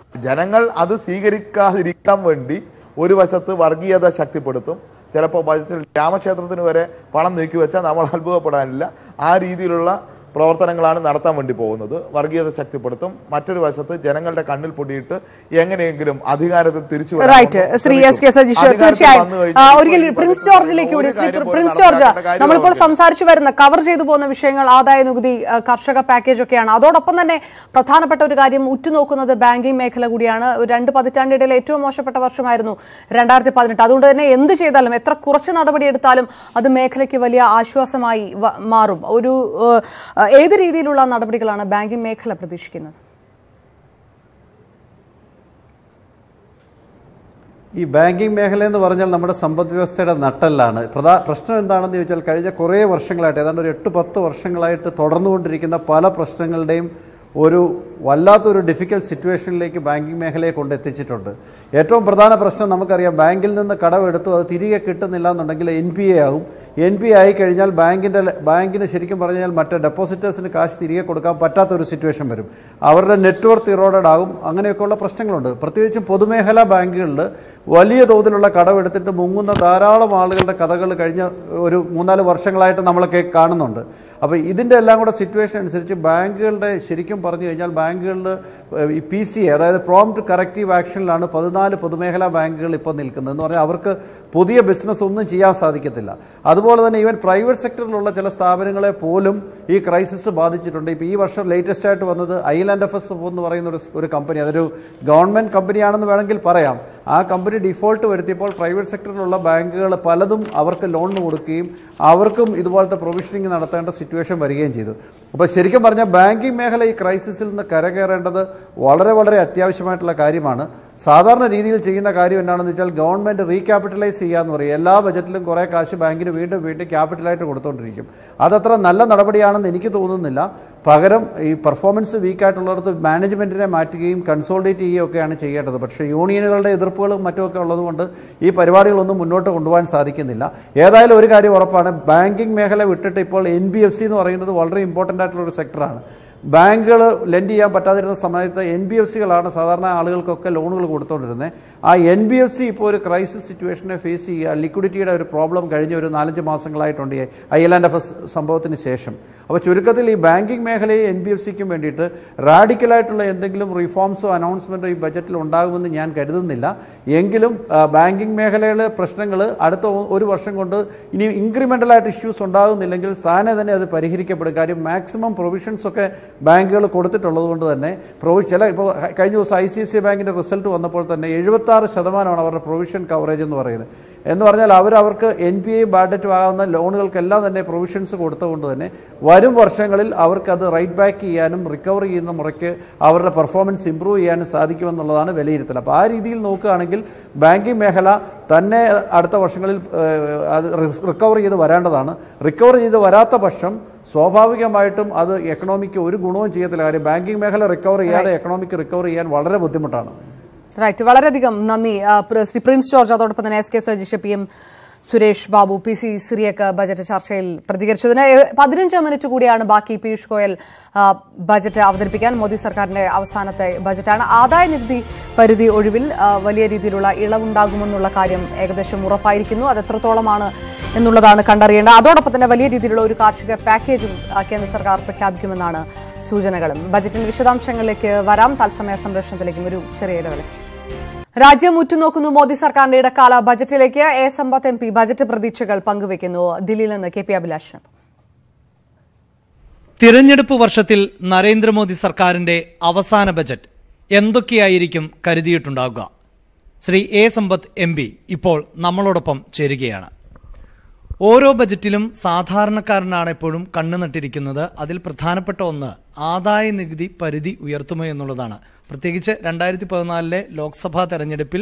ജനങ്ങൾ അത് സ്വീകരിക്കാതിരിക്കാൻ വേണ്ടി ഒരു വശത്ത് വർഗീയത ശക്തിപ്പെടുത്തും. ചിലപ്പോൾ ബജറ്റിൽ രാമക്ഷേത്രത്തിന് വരെ പണം നീക്കി വെച്ചാൽ നമ്മൾ അത്ഭുതപ്പെടാനില്ല. ആ രീതിയിലുള്ള പ്രവർത്തനങ്ങളാണ് നടത്താൻ വേണ്ടി പോകുന്നത്. വർഗീയത ശക്തിപ്പെടുത്തും. മറ്റൊരു വശത്ത് ജനങ്ങളുടെ കണ്ണിൽ പൊടിയിട്ട് എങ്ങനെയെങ്കിലും അധികാരത്തിൽ തിരിച്ചു പ്രിൻസ് ജോർജിലേക്ക് കൂടി. പ്രിൻസ് ജോർജ്, നമ്മളിപ്പോൾ സംസാരിച്ചു വരുന്ന കവർ ചെയ്തു പോകുന്ന വിഷയങ്ങൾ ആദായ നികുതി, കർഷക പാക്കേജ് ഒക്കെയാണ്. അതോടൊപ്പം തന്നെ പ്രധാനപ്പെട്ട ഒരു കാര്യം ഉറ്റുനോക്കുന്നത് ബാങ്കിംഗ് മേഖല കൂടിയാണ്. 2 പതിറ്റാണ്ടിടയിൽ ഏറ്റവും മോശപ്പെട്ട വർഷമായിരുന്നു 2018. അതുകൊണ്ട് തന്നെ എന്ത് ചെയ്താലും, എത്ര കുറച്ച് നടപടിയെടുത്താലും അത് മേഖലയ്ക്ക് വലിയ ആശ്വാസമായി മാറും. ഏത് രീതിയിലുള്ള നടപടികളാണ് ബാങ്കിംഗ് മേഖല പ്രതീക്ഷിക്കുന്നത്? ഈ ബാങ്കിംഗ് മേഖല എന്ന് പറഞ്ഞാൽ നമ്മുടെ സമ്പദ് വ്യവസ്ഥയുടെ നട്ടെല്ലാണ്. പ്രശ്നം എന്താണെന്ന് ചോദിച്ചാൽ കഴിഞ്ഞ കുറേ വർഷങ്ങളായിട്ട്, ഏതാണ്ട് ഒരു 8-10 വർഷങ്ങളായിട്ട് തുടർന്നുകൊണ്ടിരിക്കുന്ന പല പ്രശ്നങ്ങളുടെയും ഒരു വല്ലാത്തൊരു ഡിഫിക്കൽട്ട് സിറ്റുവേഷനിലേക്ക് ബാങ്കിംഗ് മേഖലയെ കൊണ്ടെത്തിച്ചിട്ടുണ്ട്. ഏറ്റവും പ്രധാന പ്രശ്നം നമുക്കറിയാം, ബാങ്കിൽ നിന്ന് കടമെടുത്തു അത് തിരികെ കിട്ടുന്നില്ല എന്നുണ്ടെങ്കിൽ NPA ആകും. NPA ആയിക്കഴിഞ്ഞാൽ ബാങ്കിന് ശരിക്കും പറഞ്ഞാൽ മറ്റേ ഡെപ്പോസിറ്റേഴ്സിന് കാശ് തിരികെ കൊടുക്കാൻ പറ്റാത്തൊരു സിറ്റുവേഷൻ വരും. അവരുടെ നെറ്റ്വർത്ത് ഇറോഡഡ് ആകും. അങ്ങനെയൊക്കെയുള്ള പ്രശ്നങ്ങളുണ്ട്. പ്രത്യേകിച്ചും പൊതുമേഖലാ ബാങ്കുകളിൽ വലിയ തോതിലുള്ള കടമെടുത്തിട്ട് മുങ്ങുന്ന ധാരാളം ആളുകളുടെ കഥകൾ കഴിഞ്ഞ ഒരു 3-4 വർഷങ്ങളായിട്ട് നമ്മളൊക്കെ കാണുന്നുണ്ട്. അപ്പോൾ ഇതിൻ്റെ എല്ലാം കൂടെ സിറ്റുവേഷൻ അനുസരിച്ച് ബാങ്കുകളുടെ ശരിക്കും പറഞ്ഞു കഴിഞ്ഞാൽ ബാങ്കുകളിൽ ഈ PCA, അതായത് പ്രോംപ്റ്റ് കറക്റ്റീവ് ആക്ഷനിലാണ് 14 പൊതുമേഖലാ ബാങ്കുകൾ ഇപ്പോൾ നിൽക്കുന്നത്. എന്ന് പറഞ്ഞാൽ അവർക്ക് പുതിയ ബിസിനസ് ഒന്നും ചെയ്യാൻ സാധിക്കത്തില്ല. അതുപോലെ തന്നെ ഈവൻ പ്രൈവറ്റ് സെക്ടറിലുള്ള ചില സ്ഥാപനങ്ങളെ പോലും ഈ ക്രൈസിസ് ബാധിച്ചിട്ടുണ്ട്. ഇപ്പോൾ ഈ വർഷം ലേറ്റസ്റ്റ് ആയിട്ട് വന്നത് IL&FS എന്ന് പറയുന്ന ഒരു കമ്പനി, അതൊരു ഗവൺമെൻറ് കമ്പനിയാണെന്ന് വേണമെങ്കിൽ പറയാം. ആ കമ്പനി ഡിഫോൾട്ട് വരുത്തിയപ്പോൾ പ്രൈവറ്റ് സെക്ടറിലുള്ള ബാങ്കുകൾ പലതും അവർക്ക് ലോൺ കൊടുക്കുകയും അവർക്കും ഇതുപോലത്തെ പ്രൊവിഷനിങ് നടത്തേണ്ട സിറ്റുവേഷൻ വരികയും ചെയ്തു. അപ്പോൾ ശരിക്കും പറഞ്ഞാൽ ബാങ്കിംഗ് മേഖല ഈ ക്രൈസിസിൽ നിന്ന് കരകയറേണ്ടത് വളരെ വളരെ അത്യാവശ്യമായിട്ടുള്ള കാര്യമാണ്. സാധാരണ രീതിയിൽ ചെയ്യുന്ന കാര്യം എന്താണെന്ന് വെച്ചാൽ ഗവൺമെൻറ് റീക്യാപിറ്റലൈസ് ചെയ്യാന്ന് പറയും. എല്ലാ ബജറ്റിലും കുറേ കാശ് ബാങ്കിന് വീണ്ടും ക്യാപിറ്റലായിട്ട് കൊടുത്തുകൊണ്ടിരിക്കും. അതത്ര നല്ല നടപടിയാണെന്ന് എനിക്ക് തോന്നുന്നില്ല. പകരം ഈ പെർഫോമൻസ് വീക്കായിട്ടുള്ളിടത്ത് മാനേജ്മെൻറ്റിനെ മാറ്റുകയും കൺസോൾഡേറ്റ് ചെയ്യുകയൊക്കെയാണ് ചെയ്യേണ്ടത്. പക്ഷേ യൂണിയനുകളുടെ എതിർപ്പുകളും മറ്റുമൊക്കെ ഉള്ളതുകൊണ്ട് ഈ പരിപാടികളൊന്നും മുന്നോട്ട് കൊണ്ടുപോകാൻ സാധിക്കുന്നില്ല. ഏതായാലും ഒരു കാര്യം ഉറപ്പാണ്, ബാങ്കിംഗ് മേഖല വിട്ടിട്ട് ഇപ്പോൾ NBFC എന്ന് പറയുന്നത് വളരെ ഇമ്പോർട്ടൻ്റ് ആയിട്ടുള്ളൊരു സെക്ടറാണ്. ബാങ്കുകൾ ലെൻഡ് ചെയ്യാൻ പറ്റാതിരുന്ന സമയത്ത് NBFCകളാണ് സാധാരണ ആളുകൾക്കൊക്കെ ലോണുകൾ കൊടുത്തുകൊണ്ടിരുന്നത്. ആ NBFC ഇപ്പോൾ ഒരു ക്രൈസിസ് സിറ്റുവേഷനെ ഫേസ് ചെയ്യുക, ലിക്വിഡിറ്റിയുടെ ഒരു പ്രോബ്ലം കഴിഞ്ഞ ഒരു 4-5 മാസങ്ങളായിട്ടുണ്ട് IL&FS സംഭവത്തിന് ശേഷം. അപ്പോൾ ചുരുക്കത്തിൽ ഈ ബാങ്കിങ് മേഖലയെ NBFCക്കും വേണ്ടിയിട്ട് റാഡിക്കലായിട്ടുള്ള എന്തെങ്കിലും റിഫോംസോ അനൗൺസ്മെൻറ്റോ ഈ ബജറ്റിൽ ഉണ്ടാകുമെന്ന് ഞാൻ കരുതുന്നില്ല. എങ്കിലും ബാങ്കിങ് മേഖലയിലെ പ്രശ്നങ്ങൾ അടുത്ത ഒരു വർഷം കൊണ്ട് ഇനി ഇൻക്രിമെൻ്റലായിട്ട് ഇഷ്യൂസ് ഉണ്ടാകുന്നില്ലെങ്കിൽ താനെ തന്നെ അത് പരിഹരിക്കപ്പെടും. കാര്യം മാക്സിമം പ്രൊവിഷൻസ് ഒക്കെ ബാങ്കുകൾ കൊടുത്തിട്ടുള്ളത് കൊണ്ട് തന്നെ ഇപ്പോൾ കഴിഞ്ഞ ദിവസം ICICI ബാങ്കിൻ്റെ റിസൾട്ട് വന്നപ്പോൾ തന്നെ 76% അവരുടെ പ്രൊവിഷൻ കവറേജ് എന്ന് പറയുന്നത്. എന്ന് പറഞ്ഞാൽ അവർക്ക് NPA ബാഡറ്റും ആകുന്ന ലോണുകൾക്കെല്ലാം തന്നെ പ്രൊവിഷൻസ് കൊടുത്തുകൊണ്ട് തന്നെ വരും വർഷങ്ങളിൽ അവർക്കത് റൈറ്റ് ബാക്ക് ചെയ്യാനും റിക്കവർ ചെയ്യുന്ന മുറയ്ക്ക് അവരുടെ പെർഫോമൻസ് ഇമ്പ്രൂവ് ചെയ്യാനും സാധിക്കുമെന്നുള്ളതാണ് വിലയിരുത്തൽ. അപ്പോൾ ആ രീതിയിൽ നോക്കുകയാണെങ്കിൽ ബാങ്കിങ് മേഖല തന്നെ അടുത്ത വർഷങ്ങളിൽ അത് റിക്കവർ ചെയ്ത് വരേണ്ടതാണ്. റിക്കവർ ചെയ്ത് വരാത്ത പക്ഷം സ്വാഭാവികമായിട്ടും അത് എക്കണോമിക്ക് ഒരു ഗുണവും ചെയ്യത്തില്ല. കാര്യം ബാങ്കിങ് മേഖല റിക്കവർ ചെയ്യാതെ എക്കണോമിക്ക് റിക്കവർ ചെയ്യാൻ വളരെ ബുദ്ധിമുട്ടാണ്. റൈറ്റ്, വളരെയധികം നന്ദി ശ്രീ പ്രിൻസ് ജോർജ്. അതോടൊപ്പം തന്നെ SK Sajeesh, PM Suresh Babu, PC Cyriac budget ചർച്ചയിൽ പ്രതികരിച്ചതിന്. 15 മിനിറ്റ് കൂടിയാണ് ബാക്കി പീയൂഷ് ഗോയൽ ബജറ്റ് അവതരിപ്പിക്കാൻ. മോദി സർക്കാരിന്റെ അവസാനത്തെ ബജറ്റാണ്. ആദായ നികുതി പരിധി ഒഴിവിൽ വലിയ രീതിയിലുള്ള ഇളവുണ്ടാകുമെന്നുള്ള കാര്യം ഏകദേശം ഉറപ്പായിരിക്കുന്നു. അത് എത്രത്തോളമാണ് എന്നുള്ളതാണ് കണ്ടറിയേണ്ടത്. അതോടൊപ്പം തന്നെ വലിയ രീതിയിലുള്ള ഒരു കാർഷിക പാക്കേജും കേന്ദ്ര സർക്കാർ പ്രഖ്യാപിക്കുമെന്നാണ് സൂചനകളും. ബജറ്റിന്റെ വിശദാംശങ്ങളിലേക്ക് വരാം. തത്സമയ സംരക്ഷണത്തിലേക്കും ഒരു ചെറിയ ഇടവേള. രാജ്യം ഉറ്റുനോക്കുന്നു മോദി സർക്കാരിന്റെ ഇടക്കാല ബജറ്റിലേക്ക്. A. സമ്പത്ത് MP ബജറ്റ് പ്രതീക്ഷകൾ പങ്കുവയ്ക്കുന്നു. ദില്ലിയിൽ നിന്ന് KP അഭിലാഷ്. തിരഞ്ഞെടുപ്പ് വർഷത്തിൽ നരേന്ദ്രമോദി സർക്കാരിന്റെ അവസാന ബജറ്റ് എന്തൊക്കെയായിരിക്കും കരുതിയിട്ടുണ്ടാകുക? ശ്രീ A. സമ്പത്ത് MP ഇപ്പോൾ നമ്മളോടൊപ്പം ചേരുകയാണ്. ഓരോ ബജറ്റിലും സാധാരണക്കാരനാണ് എപ്പോഴും കണ്ണുനട്ടിരിക്കുന്നത്. അതിൽ പ്രധാനപ്പെട്ട ഒന്ന് ആദായ നികുതി പരിധി ഉയർത്തുമോ എന്നുള്ളതാണ്. പ്രത്യേകിച്ച് 2014 ലോക്സഭാ തെരഞ്ഞെടുപ്പിൽ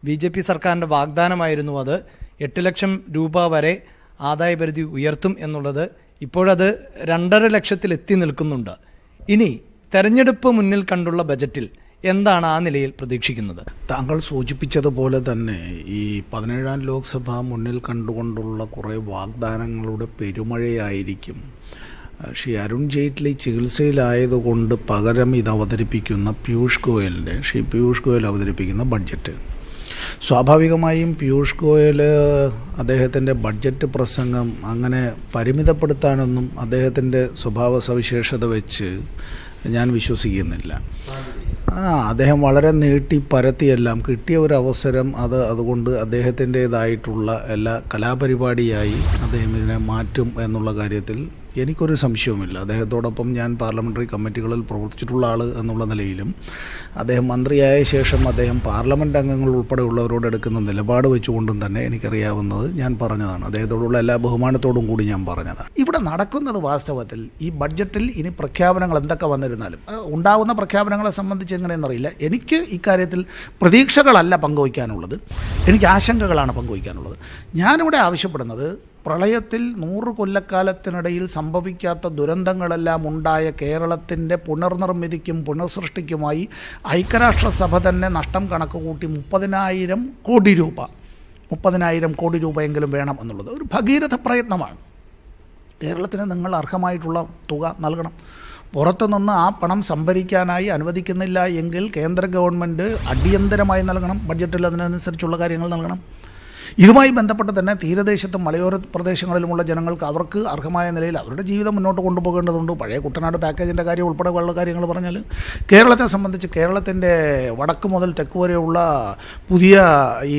BJP സർക്കാരിൻ്റെ വാഗ്ദാനമായിരുന്നു അത്. 8 ലക്ഷം രൂപ വരെ ആദായ പരിധി ഉയർത്തും എന്നുള്ളത്. ഇപ്പോഴത് 2.5 ലക്ഷത്തിൽ എത്തി നിൽക്കുന്നുണ്ട്. ഇനി തെരഞ്ഞെടുപ്പ് മുന്നിൽ കണ്ടുള്ള ബജറ്റിൽ എന്താണ് ആ നിലയിൽ പ്രതീക്ഷിക്കുന്നത്? താങ്കൾ സൂചിപ്പിച്ചതുപോലെ തന്നെ ഈ 17ാം ലോക്സഭ മുന്നിൽ കണ്ടുകൊണ്ടുള്ള കുറേ വാഗ്ദാനങ്ങളുടെ പെരുമഴയായിരിക്കും ശ്രീ അരുൺ ജെയ്റ്റ്ലി ചികിത്സയിലായതുകൊണ്ട് പകരം ഇത് അവതരിപ്പിക്കുന്ന ശ്രീ പീയൂഷ് ഗോയൽ അവതരിപ്പിക്കുന്ന ബഡ്ജറ്റ്. സ്വാഭാവികമായും പീയൂഷ് ഗോയൽ അദ്ദേഹത്തിൻ്റെ ബഡ്ജറ്റ് പ്രസംഗം അങ്ങനെ പരിമിതപ്പെടുത്താനൊന്നും അദ്ദേഹത്തിൻ്റെ സ്വഭാവ സവിശേഷത വെച്ച് ഞാൻ വിശ്വസിക്കുന്നില്ല. അദ്ദേഹം വളരെ നീട്ടി പരത്തിയെല്ലാം കിട്ടിയ ഒരു അവസരം അതുകൊണ്ട് അദ്ദേഹത്തിൻ്റേതായിട്ടുള്ള എല്ലാ കലാപരിപാടിയായി അദ്ദേഹം ഇതിനെ മാറ്റും എന്നുള്ള കാര്യത്തിൽ എനിക്കൊരു സംശയവുമില്ല. അദ്ദേഹത്തോടൊപ്പം ഞാൻ പാർലമെൻ്ററി കമ്മിറ്റികളിൽ പ്രവർത്തിച്ചിട്ടുള്ള ആൾ എന്നുള്ള നിലയിലും അദ്ദേഹം മന്ത്രിയായ ശേഷം അദ്ദേഹം പാർലമെൻറ്റ് അംഗങ്ങൾ ഉൾപ്പെടെയുള്ളവരോട് എടുക്കുന്ന നിലപാട് വെച്ചുകൊണ്ടും തന്നെ എനിക്കറിയാവുന്നത് ഞാൻ പറഞ്ഞതാണ്. അദ്ദേഹത്തോടുള്ള എല്ലാ ബഹുമാനത്തോടും കൂടി ഞാൻ പറഞ്ഞതാണ്. ഇവിടെ നടക്കുന്നത് വാസ്തവത്തിൽ ഈ ബഡ്ജറ്റിൽ ഇനി പ്രഖ്യാപനങ്ങൾ എന്തൊക്കെ വന്നിരുന്നാലും ഉണ്ടാകുന്ന പ്രഖ്യാപനങ്ങളെ സംബന്ധിച്ച് എങ്ങനെയെന്നറിയില്ല. എനിക്ക് ഇക്കാര്യത്തിൽ പ്രതീക്ഷകളല്ല പങ്കുവയ്ക്കാനുള്ളത്, എനിക്ക് ആശങ്കകളാണ് പങ്കുവയ്ക്കാനുള്ളത്. ഞാനിവിടെ ആവശ്യപ്പെടുന്നത് പ്രളയത്തിൽ 100 കൊല്ലക്കാലത്തിനിടയിൽ സംഭവിക്കാത്ത ദുരന്തങ്ങളെല്ലാം ഉണ്ടായ കേരളത്തിൻ്റെ പുനർനിർമ്മിതിക്കും പുനഃസൃഷ്ടിക്കുമായി ഐക്യരാഷ്ട്രസഭ തന്നെ നഷ്ടം കണക്ക് കൂട്ടി 30,000 കോടി രൂപയെങ്കിലും വേണം എന്നുള്ളത് ഒരു ഭഗീരഥ പ്രയത്നമാണ്. കേരളത്തിന് നിങ്ങൾ അർഹമായിട്ടുള്ള തുക നൽകണം. പുറത്തുനിന്ന് ആ പണം സംഭരിക്കാനായി അനുവദിക്കുന്നില്ല എങ്കിൽ കേന്ദ്ര ഗവൺമെൻറ് അടിയന്തരമായി നൽകണം. ബഡ്ജറ്റിൽ അതിനനുസരിച്ചുള്ള കാര്യങ്ങൾ നൽകണം. ഇതുമായി ബന്ധപ്പെട്ട് തന്നെ തീരദേശത്തും മലയോര പ്രദേശങ്ങളിലുമുള്ള ജനങ്ങൾക്ക് അവർക്ക് അർഹമായ നിലയിൽ അവരുടെ ജീവിതം മുന്നോട്ട് കൊണ്ടുപോകേണ്ടതുണ്ട്. പഴയ കുട്ടനാട് പാക്കേജിൻ്റെ കാര്യം ഉൾപ്പെടെ ഉള്ള കാര്യങ്ങൾ പറഞ്ഞാൽ കേരളത്തെ സംബന്ധിച്ച് കേരളത്തിൻ്റെ വടക്ക് മുതൽ തെക്ക് വരെയുള്ള പുതിയ ഈ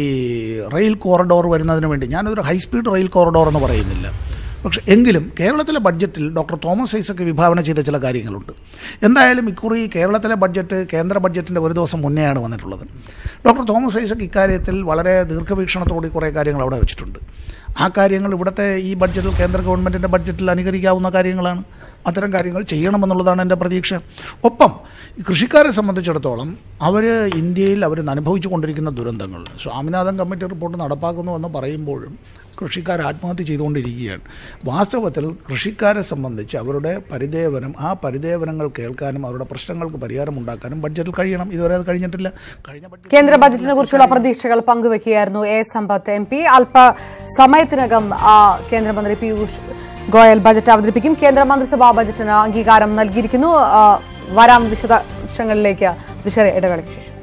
റെയിൽ കോറിഡോർ വരുന്നതിന് വേണ്ടി ഞാനതൊരു ഹൈസ്പീഡ് റെയിൽ കോറിഡോർ എന്ന് പറയുന്നില്ല, പക്ഷേ എങ്കിലും കേരളത്തിലെ ബഡ്ജറ്റിൽ ഡോക്ടർ തോമസ് ഐസക് വിഭാവന ചെയ്ത ചില കാര്യങ്ങളുണ്ട്. എന്തായാലും ഇക്കുറി കേരളത്തിലെ ബഡ്ജറ്റ് കേന്ദ്ര ബഡ്ജറ്റിൻ്റെ ഒരു ദിവസം മുന്നെയാണ് വന്നിട്ടുള്ളത്. ഡോക്ടർ തോമസ് ഐസക് ഇക്കാര്യത്തിൽ വളരെ ദീർഘവീക്ഷണത്തോടെ കുറേ കാര്യങ്ങൾ അവിടെ വെച്ചിട്ടുണ്ട്. ആ കാര്യങ്ങൾ ഇവിടുത്തെ ഈ ബഡ്ജറ്റിൽ കേന്ദ്ര ഗവൺമെൻറ്റിൻ്റെ ബഡ്ജറ്റിൽ അനുകരിക്കാവുന്ന കാര്യങ്ങളാണ്. അത്തരം കാര്യങ്ങൾ ചെയ്യണമെന്നുള്ളതാണ് എൻ്റെ പ്രതീക്ഷ. ഒപ്പം കൃഷിക്കാരെ സംബന്ധിച്ചിടത്തോളം ഇന്ത്യയിൽ അവർ അനുഭവിച്ചു കൊണ്ടിരിക്കുന്ന ദുരന്തങ്ങൾ സ്വാമിനാഥൻ കമ്മിറ്റി റിപ്പോർട്ട് നടപ്പാക്കുന്നു എന്ന് പറയുമ്പോഴും കൃഷിക്കാർ ആത്മഹത്യ ചെയ്തുകൊണ്ടിരിക്കുകയാണ്. വാസ്തവത്തിൽ കൃഷിക്കാരെ സംബന്ധിച്ച് അവരുടെ പരിദേവനം, ആ പരിദേവനങ്ങൾ കേൾക്കാനും അവരുടെ പ്രശ്നങ്ങൾക്ക് പരിഹാരമുണ്ടാക്കാനും ബഡ്ജറ്റിൽ കഴിയണം. ഇതുവരെ അത് കഴിഞ്ഞിട്ടില്ല. കേന്ദ്ര ബജറ്റിനെ കുറിച്ചുള്ള പ്രതീക്ഷകൾ പങ്കുവയ്ക്കുകയായിരുന്നു A. Sampath MP. അല്പസമയത്തിനകം കേന്ദ്രമന്ത്രി പീയൂഷ് ഗോയൽ ബജറ്റ് അവതരിപ്പിക്കും. കേന്ദ്ര മന്ത്രിസഭാ ബജറ്റിന് അംഗീകാരം നൽകിയിരിക്കുന്നു. വരാം വിശദാംശങ്ങളിലേക്ക് ഇടവേളയ്ക്ക് ശേഷം.